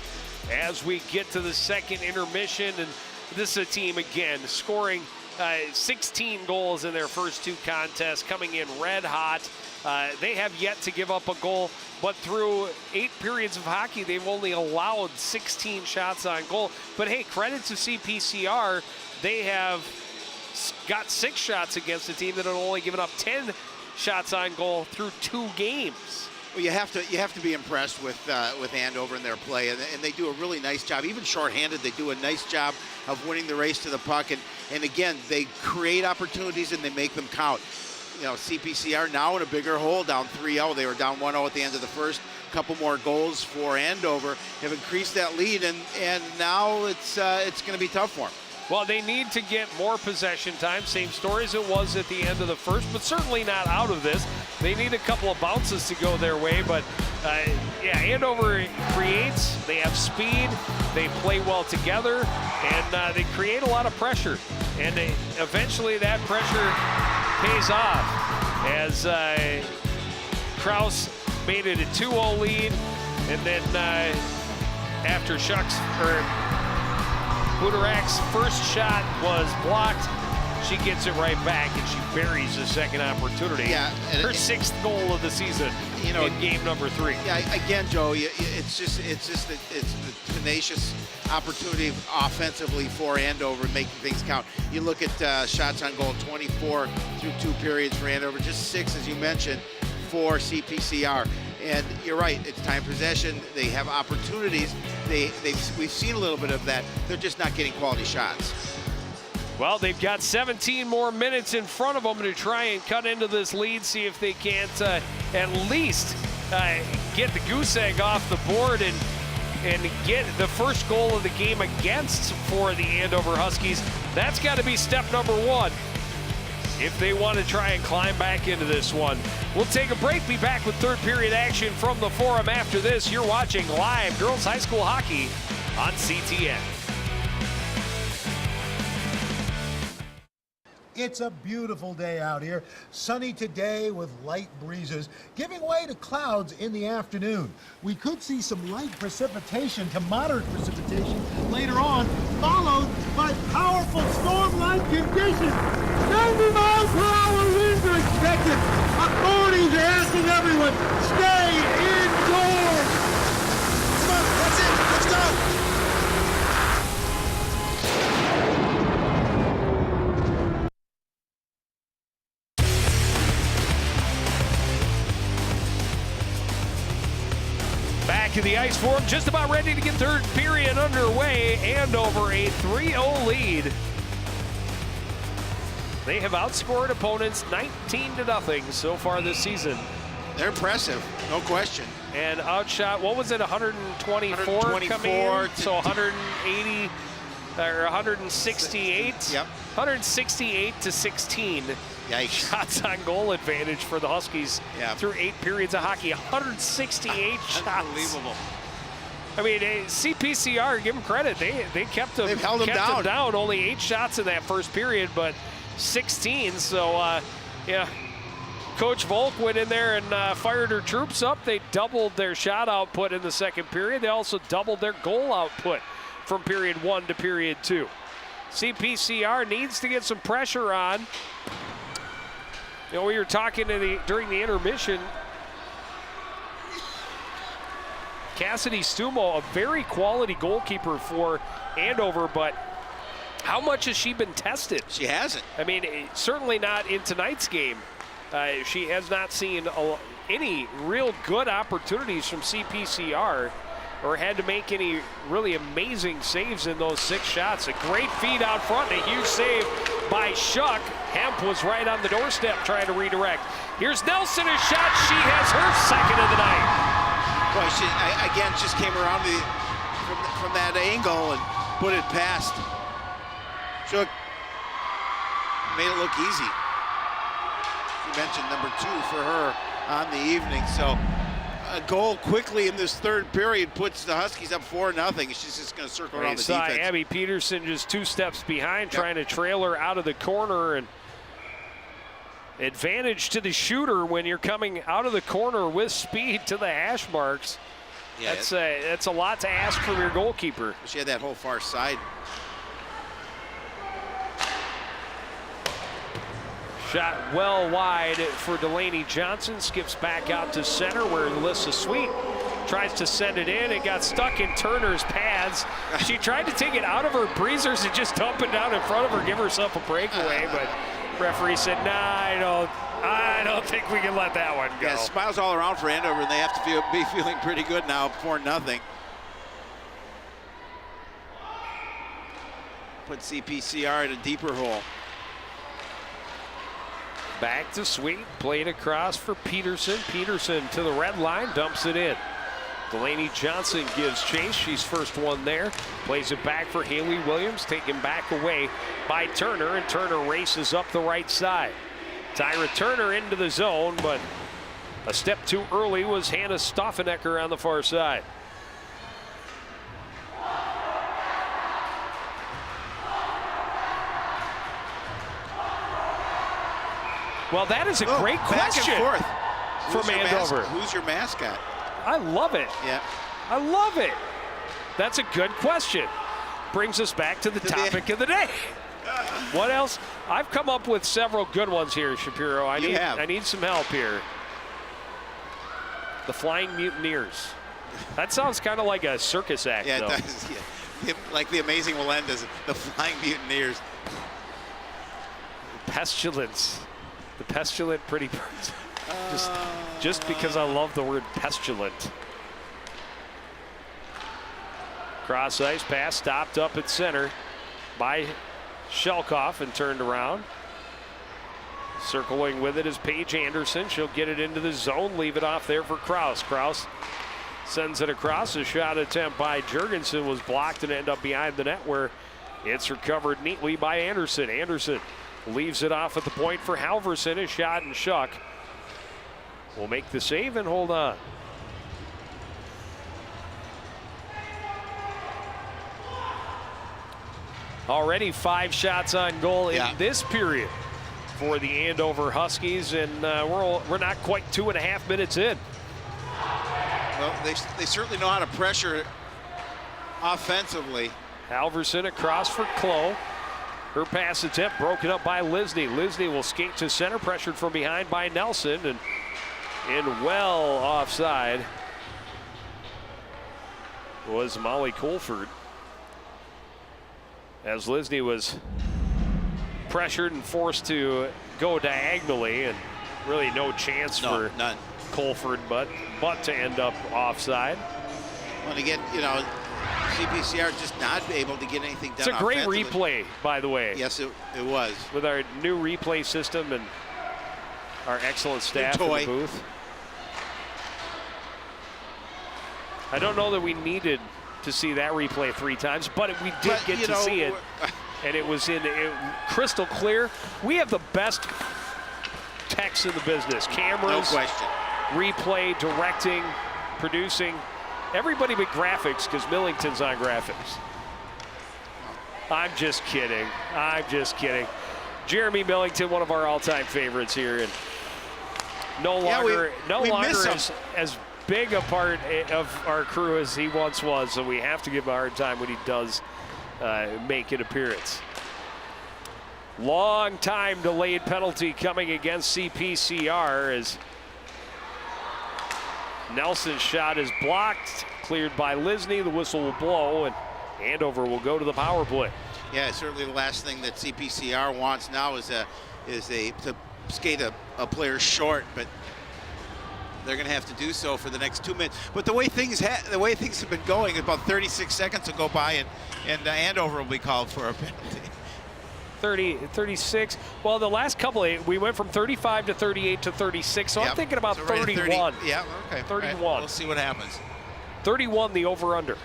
as we get to the second intermission. And this is a team, again, scoring 16 goals in their first 2 contests, coming in red hot. They have yet to give up a goal, but through 8 periods of hockey, they've only allowed 16 shots on goal. But hey, credit to CPCR, they have got 6 shots against a team that had only given up 10 shots on goal through 2 games. Well, you have to be impressed with Andover and their play, and they do a really nice job. Even shorthanded, they do a nice job of winning the race to the puck, and again, they create opportunities and they make them count. You know, CPCR now in a bigger hole, down 3-0. They were down 1-0 at the end of the first. A couple more goals for Andover have increased that lead, and now it's going to be tough for them. Well, they need to get more possession time. Same story as it was at the end of the first, but certainly not out of this. They need a couple of bounces to go their way, but yeah, Andover creates. They have speed. They play well together, and they create a lot of pressure. And eventually that pressure pays off as Kraus made it a 2-0 lead, and then after Budarak's first shot was blocked, she gets it right back and she buries the second opportunity. Yeah, her sixth goal of the season, you know, in game number 3. Yeah, again, Joe, it's the tenacious opportunity offensively for Andover, making things count. You look at shots on goal, 24 through 2 periods for Andover, just 6, as you mentioned, for CPCR. And you're right, it's time possession. They have opportunities. We've seen a little bit of that. They're just not getting quality shots. Well, they've got 17 more minutes in front of them to try and cut into this lead, see if they can't at least get the goose egg off the board and get the first goal of the game against for the Andover Huskies. That's got to be step number 1 if they want to try and climb back into this one. We'll take a break, be back with third period action from the Forum after this. You're watching live girls high school hockey on CTN. It's a beautiful day out here. Sunny today with light breezes, giving way to clouds in the afternoon. We could see some light precipitation to moderate precipitation later on, followed by powerful storm-like conditions. 90 miles per hour winds are expected. Authorities are asking everyone, stay indoors. Come on, that's it. Let's go. Back to the ice for them, just about ready to get third period underway. Andover a 3-0 lead. They have outscored opponents 19-0 so far this season. They're impressive, no question. And outshot, what was it, 124 coming in? So 180 or 168? Yep. 168 to 16. Yikes. Shots on goal advantage for the Huskies through 8 periods of hockey. 168 shots. Unbelievable. I mean, CPCR, give them credit. They kept them, They've held them down. Only 8 shots in that first period, but 16. So, yeah. Coach Volk went in there and fired her troops up. They doubled their shot output in the second period. They also doubled their goal output from period 1 to period 2. CPCR needs to get some pressure on. You know, we were talking during the intermission. Cassidy Stumo, a very quality goalkeeper for Andover, but how much has she been tested? She hasn't. I mean, certainly not in tonight's game. She has not seen any real good opportunities from CPCR or had to make any really amazing saves in those 6 shots. A great feed out front and a huge save by Shuck. Hemp was right on the doorstep trying to redirect. Here's Nelson, a shot. She has her second of the night. Boy, she again just came around from that angle and put it past. Shuck made it look easy. You mentioned number 2 for her on the evening. So a goal quickly in this third period puts the Huskies up 4-0. She's just going to circle around the defense. Abby Peterson just 2 steps behind, trying to trail her out of the corner, and advantage to the shooter when you're coming out of the corner with speed to the hash marks. Yeah, that's a lot to ask from your goalkeeper. She had that whole far side. Shot well wide for Delaney Johnson. Skips back out to center where Alyssa Sweet tries to send it in. It got stuck in Turner's pads. She tried to take it out of her breezers and just dump it down in front of her, give herself a breakaway, but Referee said, nah, I don't think we can let that one go. Yeah, smiles all around for Andover, and they have to be feeling pretty good now, 4-0. Put CPCR in a deeper hole. Back to Sweet, played across for Peterson. Peterson to the red line, dumps it in. Delaney Johnson gives chase. She's first one there. Plays it back for Haley Williams, taken back away by Turner, and Turner races up the right side. Tyra Turner into the zone, but a step too early was Hannah Stoffenecker on the far side. Well, that is a great question back and forth. from Andover. Who's your mascot? I love it. Yeah. I love it. That's a good question. Brings us back to the topic of the day. What else? I've come up with several good ones here, Shapiro. I need some help here. The Flying Mutineers. That sounds kind of like a circus act, Yeah, though. it does. Yeah. Like the Amazing Melendez, the Flying Mutineers. Pestilence. The pestilent pretty birds. Just because I love the word pestilent. Cross ice pass stopped up at center by Shelkoff and turned around. Circling with it is Paige Anderson. She'll get it into the zone, leave it off there for Kraus. Kraus sends it across. A shot attempt by Jurgensen was blocked and ended up behind the net, where it's recovered neatly by Anderson. Anderson leaves it off at the point for Halverson. A shot, and Shuck will make the save and hold on. Already 5 shots on goal in this period for the Andover Huskies, and we're not quite 2.5 minutes in. Well, they certainly know how to pressure offensively. Halverson across for Klo. Her pass attempt broken up by Lisney. Lisney will skate to center, pressured from behind by Nelson, and well offside was Molly Colford, as Lisney was pressured and forced to go diagonally, and really no chance for none. Colford but to end up offside. Well, again, CPCR just not able to get anything done. It's a great replay, by the way. Yes, it was. With our new replay system and our excellent staff in the booth. I don't know that we needed to see that replay 3 times, but we did get to see it, and it was crystal clear. We have the best techs in the business. Cameras, no question. Replay, directing, producing. Everybody but graphics, because Millington's on graphics. I'm just kidding. I'm just kidding. Jeremy Millington, one of our all-time favorites here, and no longer as big a part of our crew as he once was, so we have to give him a hard time when he does make an appearance. Long time delayed penalty coming against CPCR as Nelson's shot is blocked, cleared by Lisney. The whistle will blow, and Andover will go to the power play. Yeah, certainly the last thing that CPCR wants now is to skate a player short, but they're going to have to do so for the next 2 minutes. But the way things have been going, about 36 seconds will go by, and Andover will be called for a penalty. 36. Well, the last couple, we went from 35 to 38 to 36, so I'm thinking about so 31. 30, yeah, okay. 31. Right, we'll see what happens. 31, the over-under.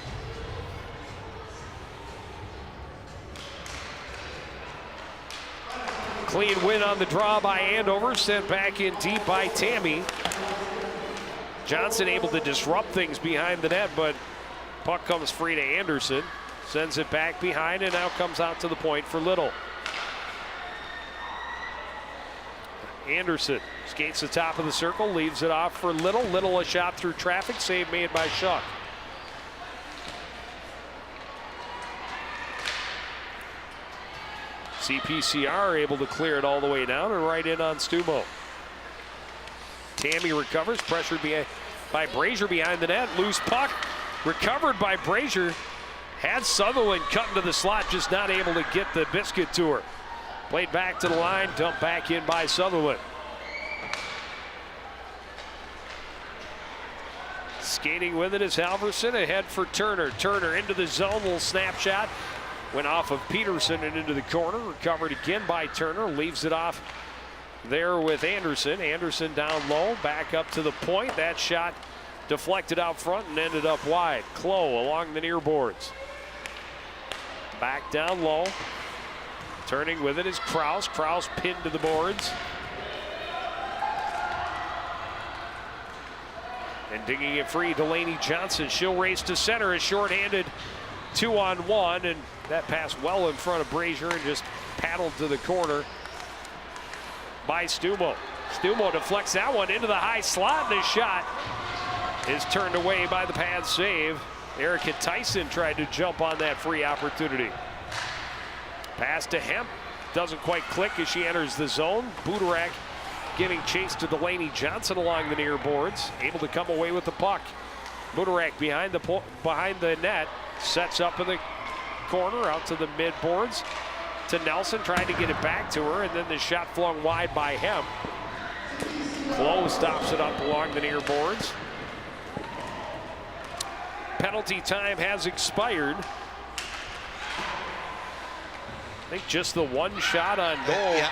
Clean win on the draw by Andover, sent back in deep by Tammy. Johnson able to disrupt things behind the net, but puck comes free to Anderson. Sends it back behind, and now comes out to the point for Little. Anderson skates the top of the circle, leaves it off for Little. Little a shot through traffic, save made by Shuck. CPCR able to clear it all the way down and right in on Stumo. Tammy recovers, pressured by Brazier behind the net. Loose puck, recovered by Brazier. Had Sutherland cut into the slot, just not able to get the biscuit to her. Played back to the line, dumped back in by Sutherland. Skating with it is Halverson, ahead for Turner. Turner into the zone, little snapshot. Went off of Peterson and into the corner. Recovered again by Turner, leaves it off there with Anderson. Anderson down low, back up to the point. That shot deflected out front and ended up wide. Klo along the near boards. Back down low. Turning with it is Kraus. Kraus pinned to the boards. And digging it free, Delaney Johnson. She'll race to center, is shorthanded 2-on-1, and that pass well in front of Brazier and just paddled to the corner by Stumo. Stumo deflects that one into the high slot, and the shot is turned away by the pad save. Erica Tyson tried to jump on that free opportunity. Pass to Hemp, doesn't quite click as she enters the zone. Budarak giving chase to Delaney Johnson along the near boards, able to come away with the puck. Budarak behind the net, sets up in the corner out to the mid boards to Nelson, trying to get it back to her, and then the shot flung wide by Hemp. Klo stops it up along the near boards. Penalty time has expired. I think just the one shot on goal. Yeah.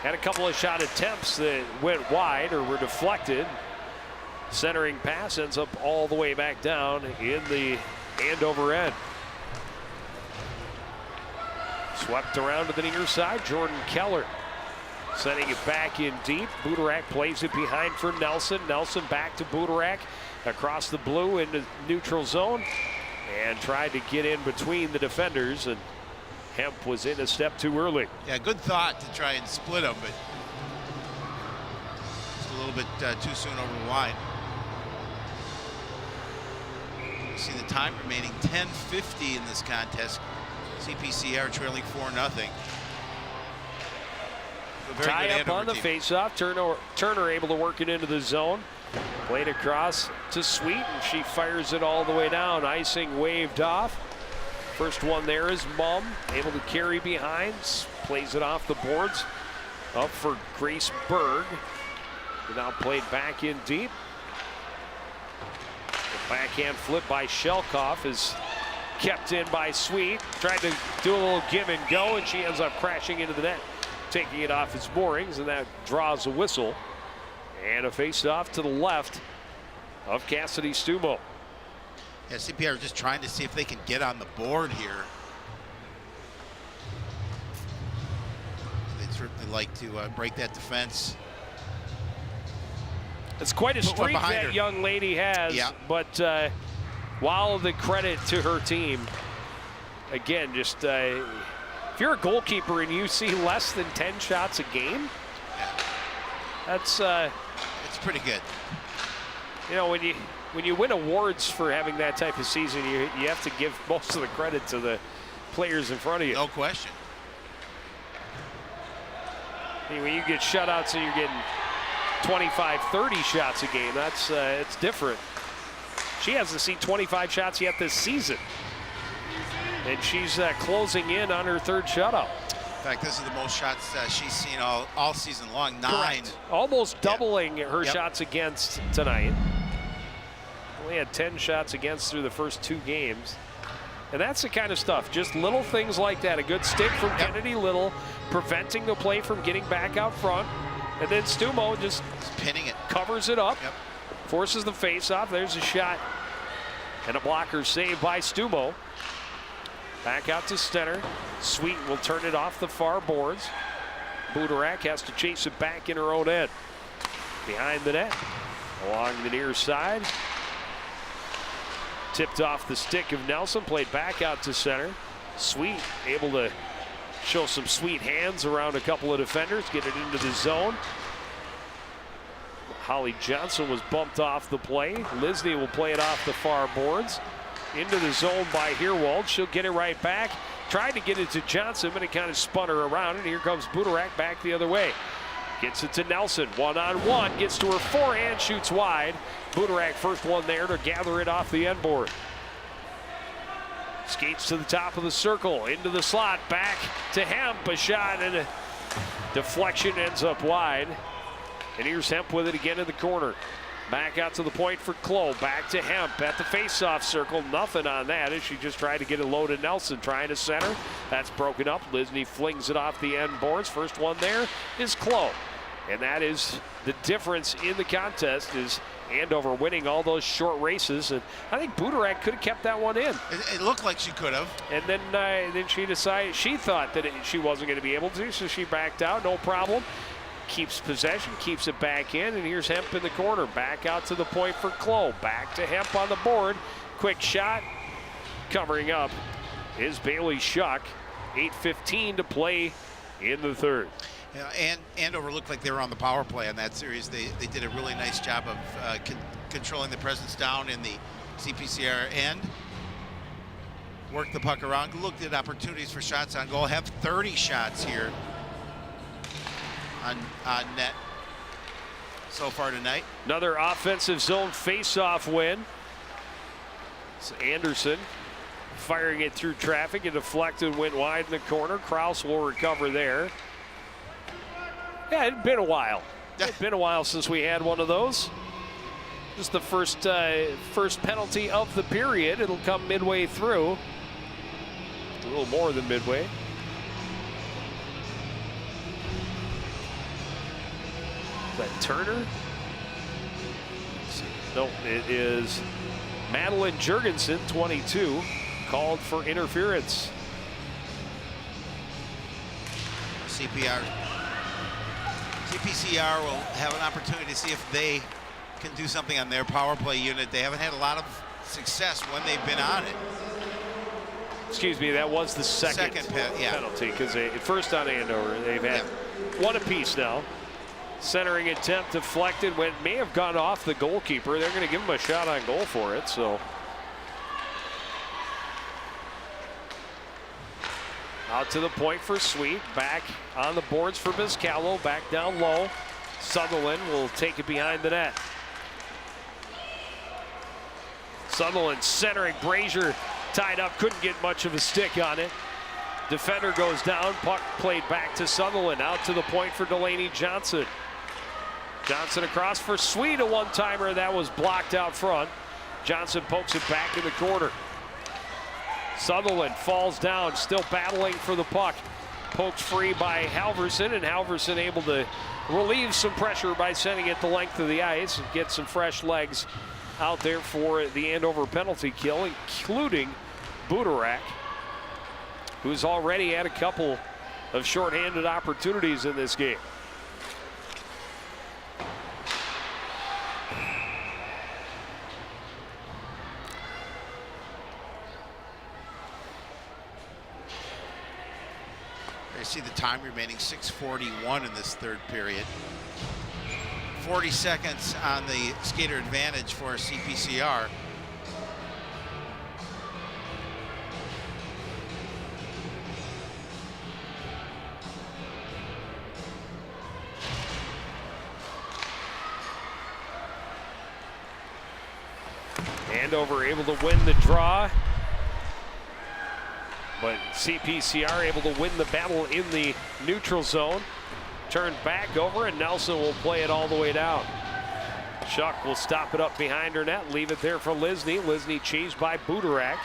Had a couple of shot attempts that went wide or were deflected. Centering pass ends up all the way back down in the Andover end. Swept around to the near side. Jordan Keller sending it back in deep. Budarak plays it behind for Nelson. Nelson back to Budarak across the blue into neutral zone and tried to get in between the defenders, and Hemp was in a step too early. Yeah, good thought to try and split them, but just a little bit too soon over the line. You see the time remaining, 10:50 in this contest. CPCR trailing 4-0. Tie up on the faceoff. Turner able to work it into the zone. Played across to Sweet, and she fires it all the way down. Icing waved off. First one there is Mum, able to carry behind, plays it off the boards. Up for Grace Berg. Now played back in deep. The backhand flip by Shelkoff is kept in by Sweet. Tried to do a little give and go, and she ends up crashing into the net, taking it off its moorings, and that draws a whistle. And a face-off to the left of Cassidy Stumo. Yeah, CPR just trying to see if they can get on the board here. They'd certainly like to break that defense. It's quite a streak that her. young lady has, Yeah. but while the credit to her team, again, just if you're a goalkeeper and you see less than 10 shots a game, that's it's pretty good. You know, when you win awards for having that type of season, you have to give most of the credit to the players in front of you. No question. I mean, when you get shutouts and you're getting 25, 30 shots a game, that's it's different. She hasn't seen 25 shots yet this season, and she's closing in on her third shutout. In fact, this is the most shots she's seen all season long, 9. Correct. Almost doubling her shots against tonight. Only had 10 shots against through the first 2 games. And that's the kind of stuff, just little things like that. A good stick from Kennedy Little, preventing the play from getting back out front. And then Stumo just pinning it, covers it up, forces the face off. There's a shot and a blocker saved by Stumo. Back out to Stenner. Sweet will turn it off the far boards. Budarak has to chase it back in her own end. Behind the net, along the near side. Tipped off the stick of Nelson, played back out to center. Sweet able to show some sweet hands around a couple of defenders, get it into the zone. Holly Johnson was bumped off the play. Lisney will play it off the far boards. Into the zone by Herwald. She'll get it right back. Tried to get it to Johnson, but it kind of spun her around, and here comes Budarak back the other way. Gets it to Nelson, one-on-one, gets to her forehand, shoots wide. Budarak first one there to gather it off the end board. Skates to the top of the circle, into the slot, back to Hemp, a shot and a deflection ends up wide. And here's Hemp with it again in the corner. Back out to the point for Klo, back to Hemp at the face-off circle. Nothing on that as she just tried to get it low to Nelson, trying to center. That's broken up. Lisney flings it off the end boards. First one there is Klo. And that is the difference in the contest, is Andover winning all those short races, and I think Budarak could have kept that one in. It looked like she could have. And then she decided, she thought that she wasn't going to be able to, so she backed out, no problem. Keeps possession, keeps it back in, and here's Hemp in the corner. Back out to the point for Klo. Back to Hemp on the board. Quick shot. Covering up is Bailey Shuck. 8:15 to play in the third. Yeah, and Andover looked like they were on the power play on that series. They did a really nice job of controlling the presence down in the CPCR end. Worked the puck around, looked at opportunities for shots on goal. Have 30 shots here on net so far tonight. Another offensive zone face-off win. It's Anderson firing it through traffic. It deflected, went wide in the corner. Kraus will recover there. Yeah, it'd been a while. It's been a while since we had one of those. This is the first penalty of the period. It'll come midway through. A little more than midway. Is that Turner? Nope, it is Madeline Jurgensen, 22, called for interference. CPCR will have an opportunity to see if they can do something on their power play unit. They haven't had a lot of success when they've been on it. Excuse me, that was the second penalty, because first on Andover, they've had one apiece now. Centering attempt deflected, may have gone off the goalkeeper. They're going to give him a shot on goal for it, so. Out to the point for Sweet, back on the boards for Vizcalo, back down low. Sutherland will take it behind the net. Sutherland centering, Brazier tied up, couldn't get much of a stick on it. Defender goes down, puck played back to Sutherland, out to the point for Delaney Johnson. Johnson across for Sweet, a one-timer that was blocked out front. Johnson pokes it back in the corner. Sutherland falls down, still battling for the puck. Poked free by Halverson, and Halverson able to relieve some pressure by sending it the length of the ice and get some fresh legs out there for the Andover penalty kill, including Budarak, who's already had a couple of shorthanded opportunities in this game. I see the time remaining, 6:41 in this third period. 40 seconds on the skater advantage for CPCR. Andover able to win the draw, but CPCR able to win the battle in the neutral zone. Turned back over, and Nelson will play it all the way down. Shuck will stop it up behind her net, leave it there for Lisney. Lisney chased by Budarak.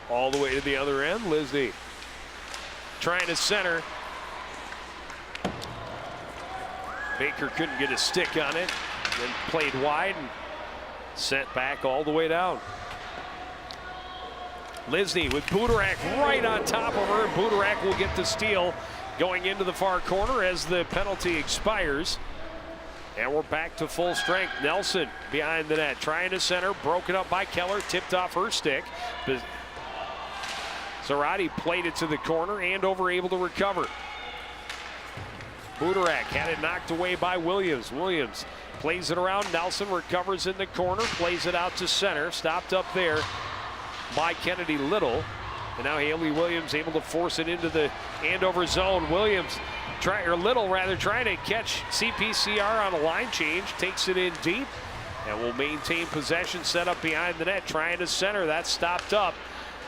All the way to the other end, Lisney trying to center. Baker couldn't get a stick on it, then played wide and sent back all the way down. Lisney with Budarak right on top of her. Budarak will get the steal going into the far corner as the penalty expires. And we're back to full strength. Nelson behind the net, trying to center, broken up by Keller, tipped off her stick. Zarate played it to the corner, Andover able to recover. Budarak had it knocked away by Williams. Williams plays it around, Nelson recovers in the corner, plays it out to center, stopped up there by Kennedy Little. And now Haley Williams able to force it into the Andover zone. Williams, Little rather, trying to catch CPCR on a line change, takes it in deep. and will maintain possession, set up behind the net, trying to center. That's stopped up.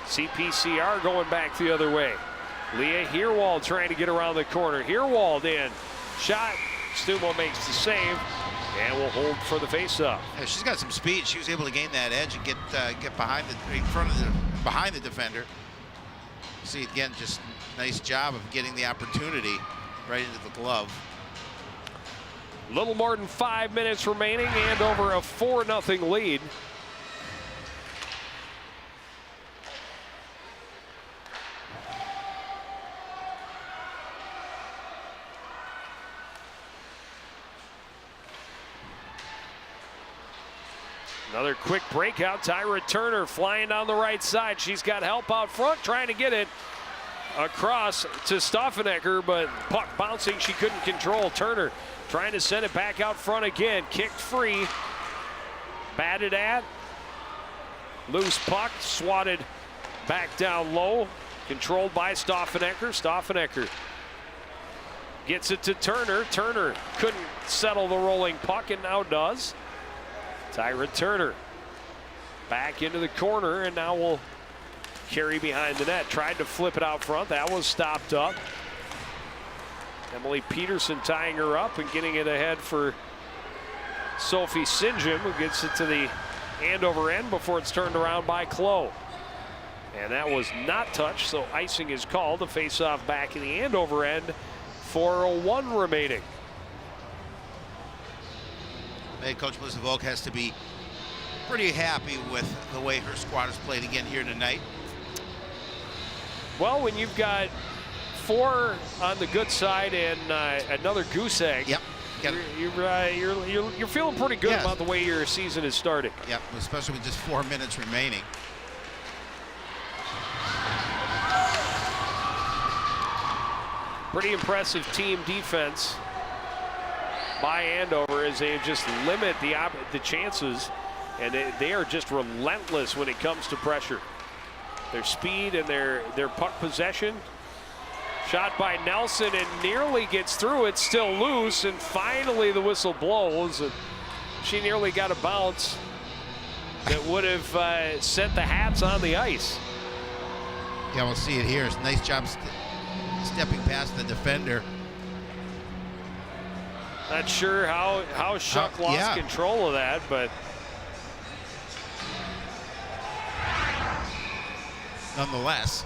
CPCR going back the other way. Leah Heerwald trying to get around the corner. Heerwald in. Shot. Stumo makes the save and will hold for the faceoff. Yeah, she's got some speed. She was able to gain that edge and get behind the defender. See, again, just nice job of getting the opportunity right into the glove. Little more than 5 minutes remaining, and over a 4-0 lead. Another quick breakout. Tyra Turner flying down the right side. She's got help out front, trying to get it across to Stauffenecker, but puck bouncing, she couldn't control. Turner trying to send it back out front again. Kicked free. Batted at. Loose puck, swatted back down low. Controlled by Stauffenecker. Stauffenecker gets it to Turner. Turner couldn't settle the rolling puck and now does. Tyra Turner back into the corner and now will carry behind the net. Tried to flip it out front. That was stopped up. Emily Peterson tying her up and getting it ahead for Sophie Sinjum, who gets it to the Andover end before it's turned around by Clough. And that was not touched, so icing is called. The face-off back in the Andover end. 4:01 remaining. Hey, Coach Melissa Volk has to be pretty happy with the way her squad has played again here tonight. Well, when you've got 4 on the good side and another goose egg, yep, you're feeling pretty good about the way your season is starting. Yep, especially with just 4 minutes remaining. Pretty impressive team defense by Andover as they just limit the chances, and they are just relentless when it comes to pressure. Their speed and their puck possession. Shot by Nelson and nearly gets through. It's still loose, and finally the whistle blows. And she nearly got a bounce that would have sent the Hats on the ice. Yeah, we'll see it here. It's a nice job stepping past the defender. Not sure how Shuck lost control of that, but nonetheless.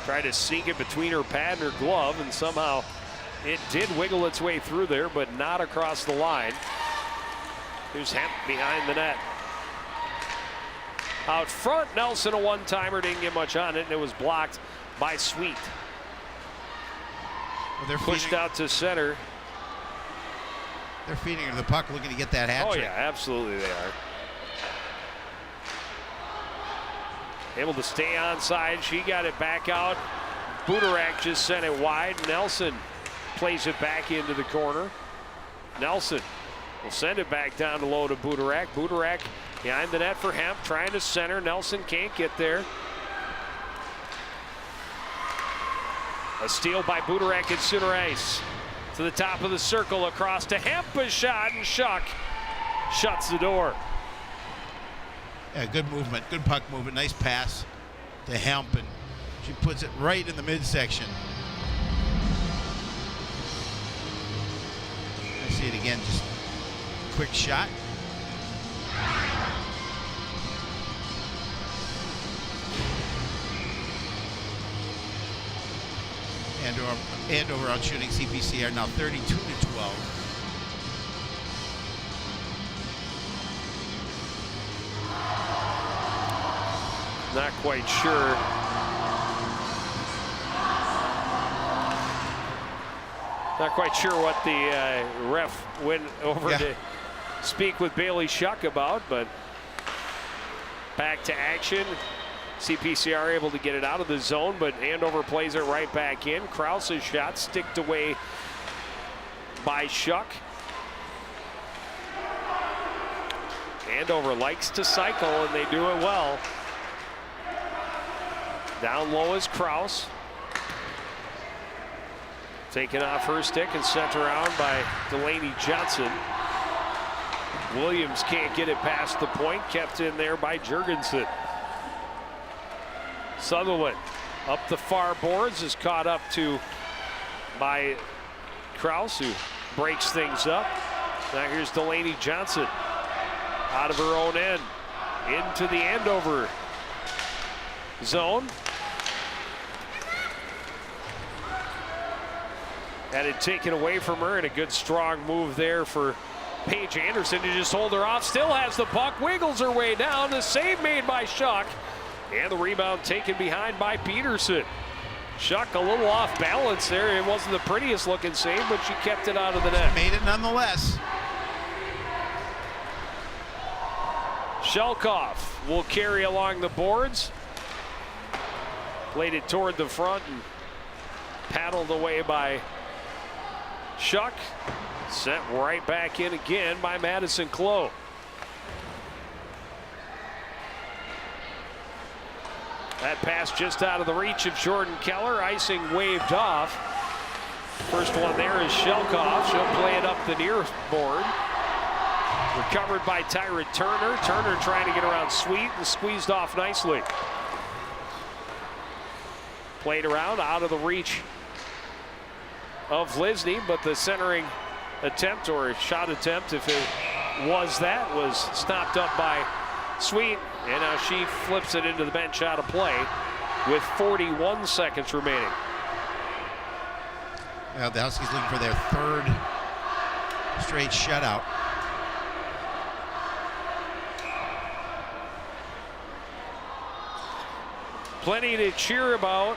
Tried to sneak it between her pad and her glove, and somehow it did wiggle its way through there, but not across the line. Here's Hemp behind the net. Out front, Nelson, a one-timer, didn't get much on it, and it was blocked by Sweet. Well, they're pushed out to center. They're feeding her the puck, looking to get that hat trick. Oh, yeah, absolutely they are. Able to stay onside. She got it back out. Budarak just sent it wide. Nelson plays it back into the corner. Nelson will send it back down to low to Budarak. Budarak behind the net for Hemp, trying to center. Nelson can't get there. A steal by Budarak at center ice. To the top of the circle, across to Hemp, a shot, and Shuck shuts the door. Yeah, good movement, good puck movement, nice pass to Hemp, and she puts it right in the midsection. I see it again, just quick shot. Andover out shooting CPCR now 32-12. Not quite sure. Not quite sure what the ref went over to speak with Bailey Shuck about, but back to action. CPCR able to get it out of the zone, but Andover plays it right back in. Krause's shot sticked away by Shuck. Andover likes to cycle, and they do it well. Down low is Krause. Taken off her stick and sent around by Delaney Johnson. Williams can't get it past the point, kept in there by Jurgensen. Sutherland up the far boards, is caught up to by Kraus, who breaks things up. Now here's Delaney Johnson out of her own end into the Andover zone. Had it taken away from her, and a good strong move there for Paige Anderson to just hold her off. Still has the puck, wiggles her way down. The save made by Schuck, and the rebound taken behind by Peterson. Schuck a little off balance there. It wasn't the prettiest looking save, but she kept it out of the net. Made it nonetheless. Shelkoff will carry along the boards. Played it toward the front and paddled away by Schuck. Sent right back in again by Madison Clough. That pass just out of the reach of Jordan Keller. Icing waved off. First one there is Shelkoff. She'll play it up the near board. Recovered by Tyra Turner. Turner trying to get around Sweet and squeezed off nicely. Played around out of the reach of Lisney, but the centering attempt, or shot attempt, if it was that, was stopped up by Sweet, and now she flips it into the bench out of play with 41 seconds remaining. Well, the Huskies looking for their third straight shutout. Plenty to cheer about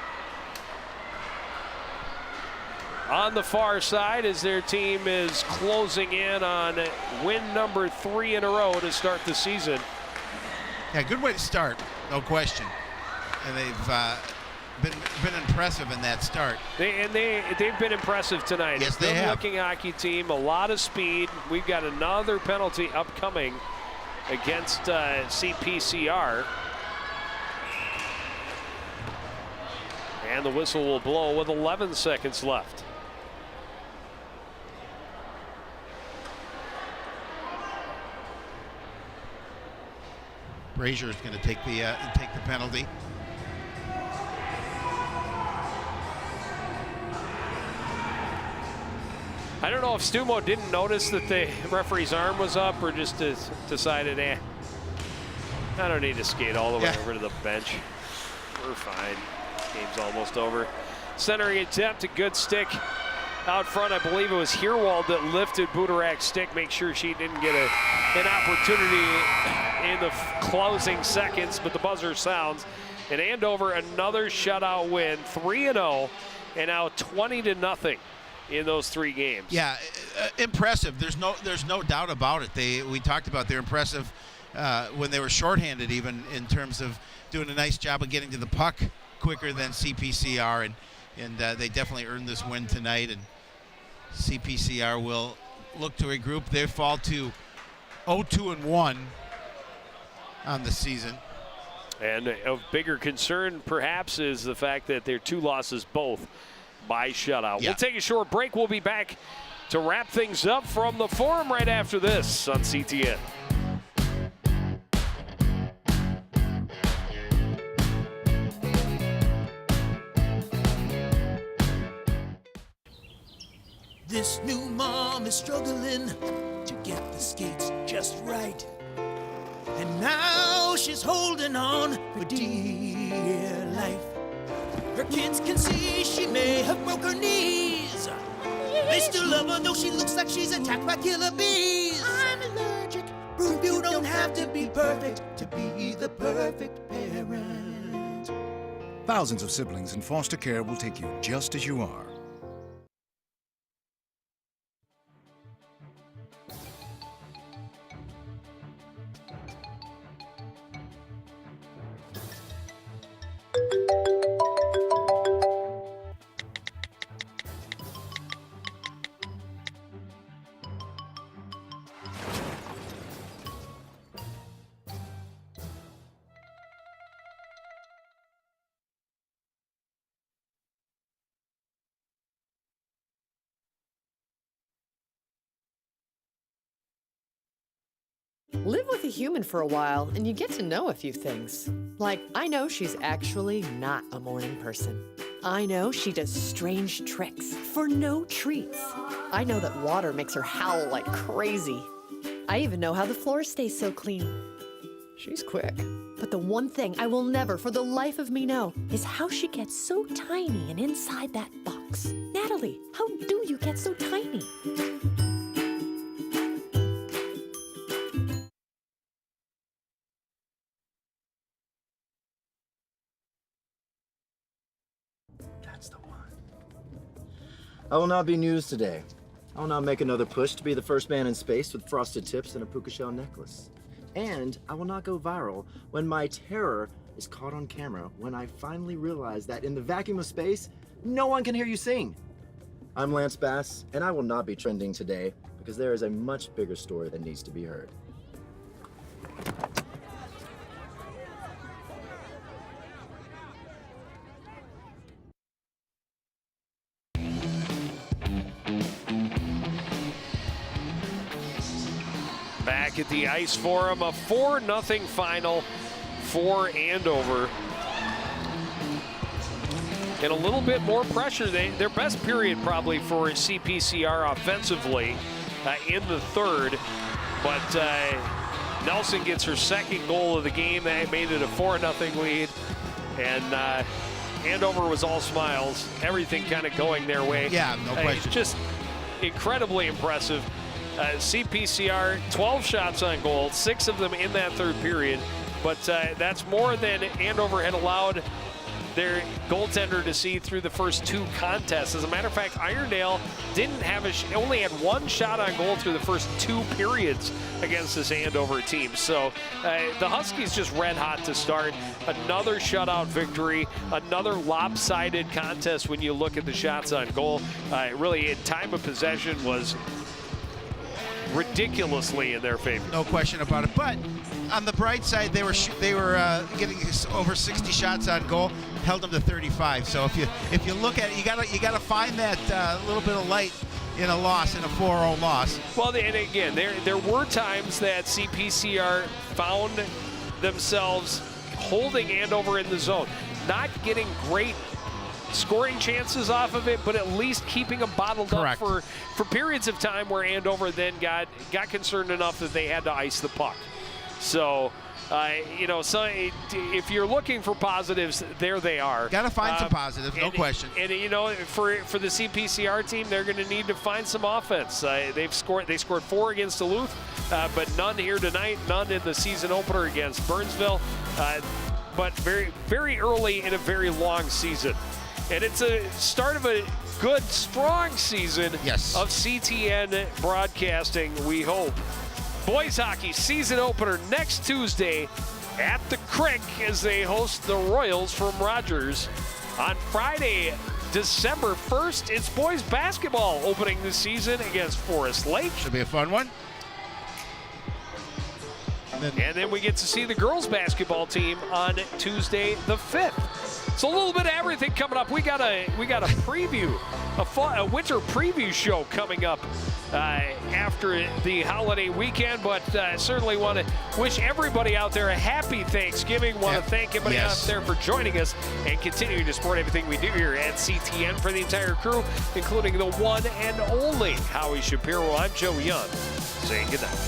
on the far side as their team is closing in on win number 3 in a row to start the season. Yeah, good way to start, no question. And they've been impressive in that start. They've been impressive tonight. Yes, they have. Good-looking hockey team, a lot of speed. We've got another penalty upcoming against CPCR. And the whistle will blow with 11 seconds left. Brazier is going to take the penalty. I don't know if Stumo didn't notice that the referee's arm was up, or just decided, I don't need to skate all the way over to the bench. We're fine. Game's almost over. Centering attempt, a good stick out front. I believe it was Herwald that lifted Budarak's stick, make sure she didn't get an opportunity in the closing seconds, but the buzzer sounds. And Andover, another shutout win, 3-0, and now 20-0 in those 3 games. Yeah, impressive. There's no doubt about it. We talked about they're impressive when they were shorthanded, even in terms of doing a nice job of getting to the puck quicker than CPCR, and they definitely earned this win tonight. And CPCR will look to regroup. They fall to 0-2-1 on the season. And of bigger concern, perhaps, is the fact that they're 2 losses both by shutout. Yeah. We'll take a short break. We'll be back to wrap things up from the Forum right after this on CTN. This new mom is struggling to get the skates just right. And now she's holding on for dear life. Her kids can see she may have broke her knees. They still love her though she looks like she's attacked by killer bees. I'm allergic. Prove you don't have to be perfect to be the perfect parent. Thousands of siblings in foster care will take you just as you are. Live with a human for a while and you get to know a few things. Like, I know she's actually not a morning person. I know she does strange tricks for no treats. I know that water makes her howl like crazy. I even know how the floor stays so clean. She's quick. But the one thing I will never for the life of me know is how she gets so tiny and inside that box. Natalie, how do you get so tiny? That's the one. I will not be news today. I will not make another push to be the first man in space with frosted tips and a puka shell necklace. And I will not go viral when my terror is caught on camera when I finally realize that in the vacuum of space, no one can hear you sing. I'm Lance Bass, and I will not be trending today because there is a much bigger story that needs to be heard. Back at the ice for them, a 4-0 final for Andover. And a little bit more pressure. Their best period probably for CPCR offensively in the third. But Nelson gets her second goal of the game. That made it a 4-0 lead. And Andover was all smiles. Everything kind of going their way. Yeah, no question. Just incredibly impressive. CPCR, 12 shots on goal, 6 of them in that third period. But that's more than Andover had allowed their goaltender to see through the first 2 contests. As a matter of fact, Irondale didn't have only had 1 shot on goal through the first 2 periods against this Andover team. So the Huskies just red hot to start. Another shutout victory, another lopsided contest when you look at the shots on goal. Really, in time of possession was ridiculously in their favor. No question about it. But on the bright side, they were getting over 60 shots on goal, held them to 35. So if you look at it, you gotta find that little bit of light in a loss, in a 4-0 loss. Well, and again, there were times that CPCR found themselves holding Andover in the zone, not getting great scoring chances off of it, but at least keeping them bottled Correct. up for periods of time where Andover then got concerned enough that they had to ice the puck. So, so if you're looking for positives, there they are. Got to find some positives, no question. And for the CPCR team, they're going to need to find some offense. They scored 4 against Duluth, but none here tonight. None in the season opener against Burnsville. But very, very early in a very long season. And it's a start of a good, strong season of CTN broadcasting, we hope. Boys hockey season opener next Tuesday at the Crick as they host the Royals from Rogers. On Friday, December 1st, it's boys basketball opening the season against Forest Lake. Should be a fun one. And then we get to see the girls basketball team on Tuesday the 5th. So a little bit of everything coming up. We got a preview, a winter preview show coming up after the holiday weekend. But certainly want to wish everybody out there a happy Thanksgiving. Want to thank everybody out there for joining us and continuing to support everything we do here at CTN. For the entire crew, including the one and only Howie Shapiro, I'm Joe Young, saying goodnight.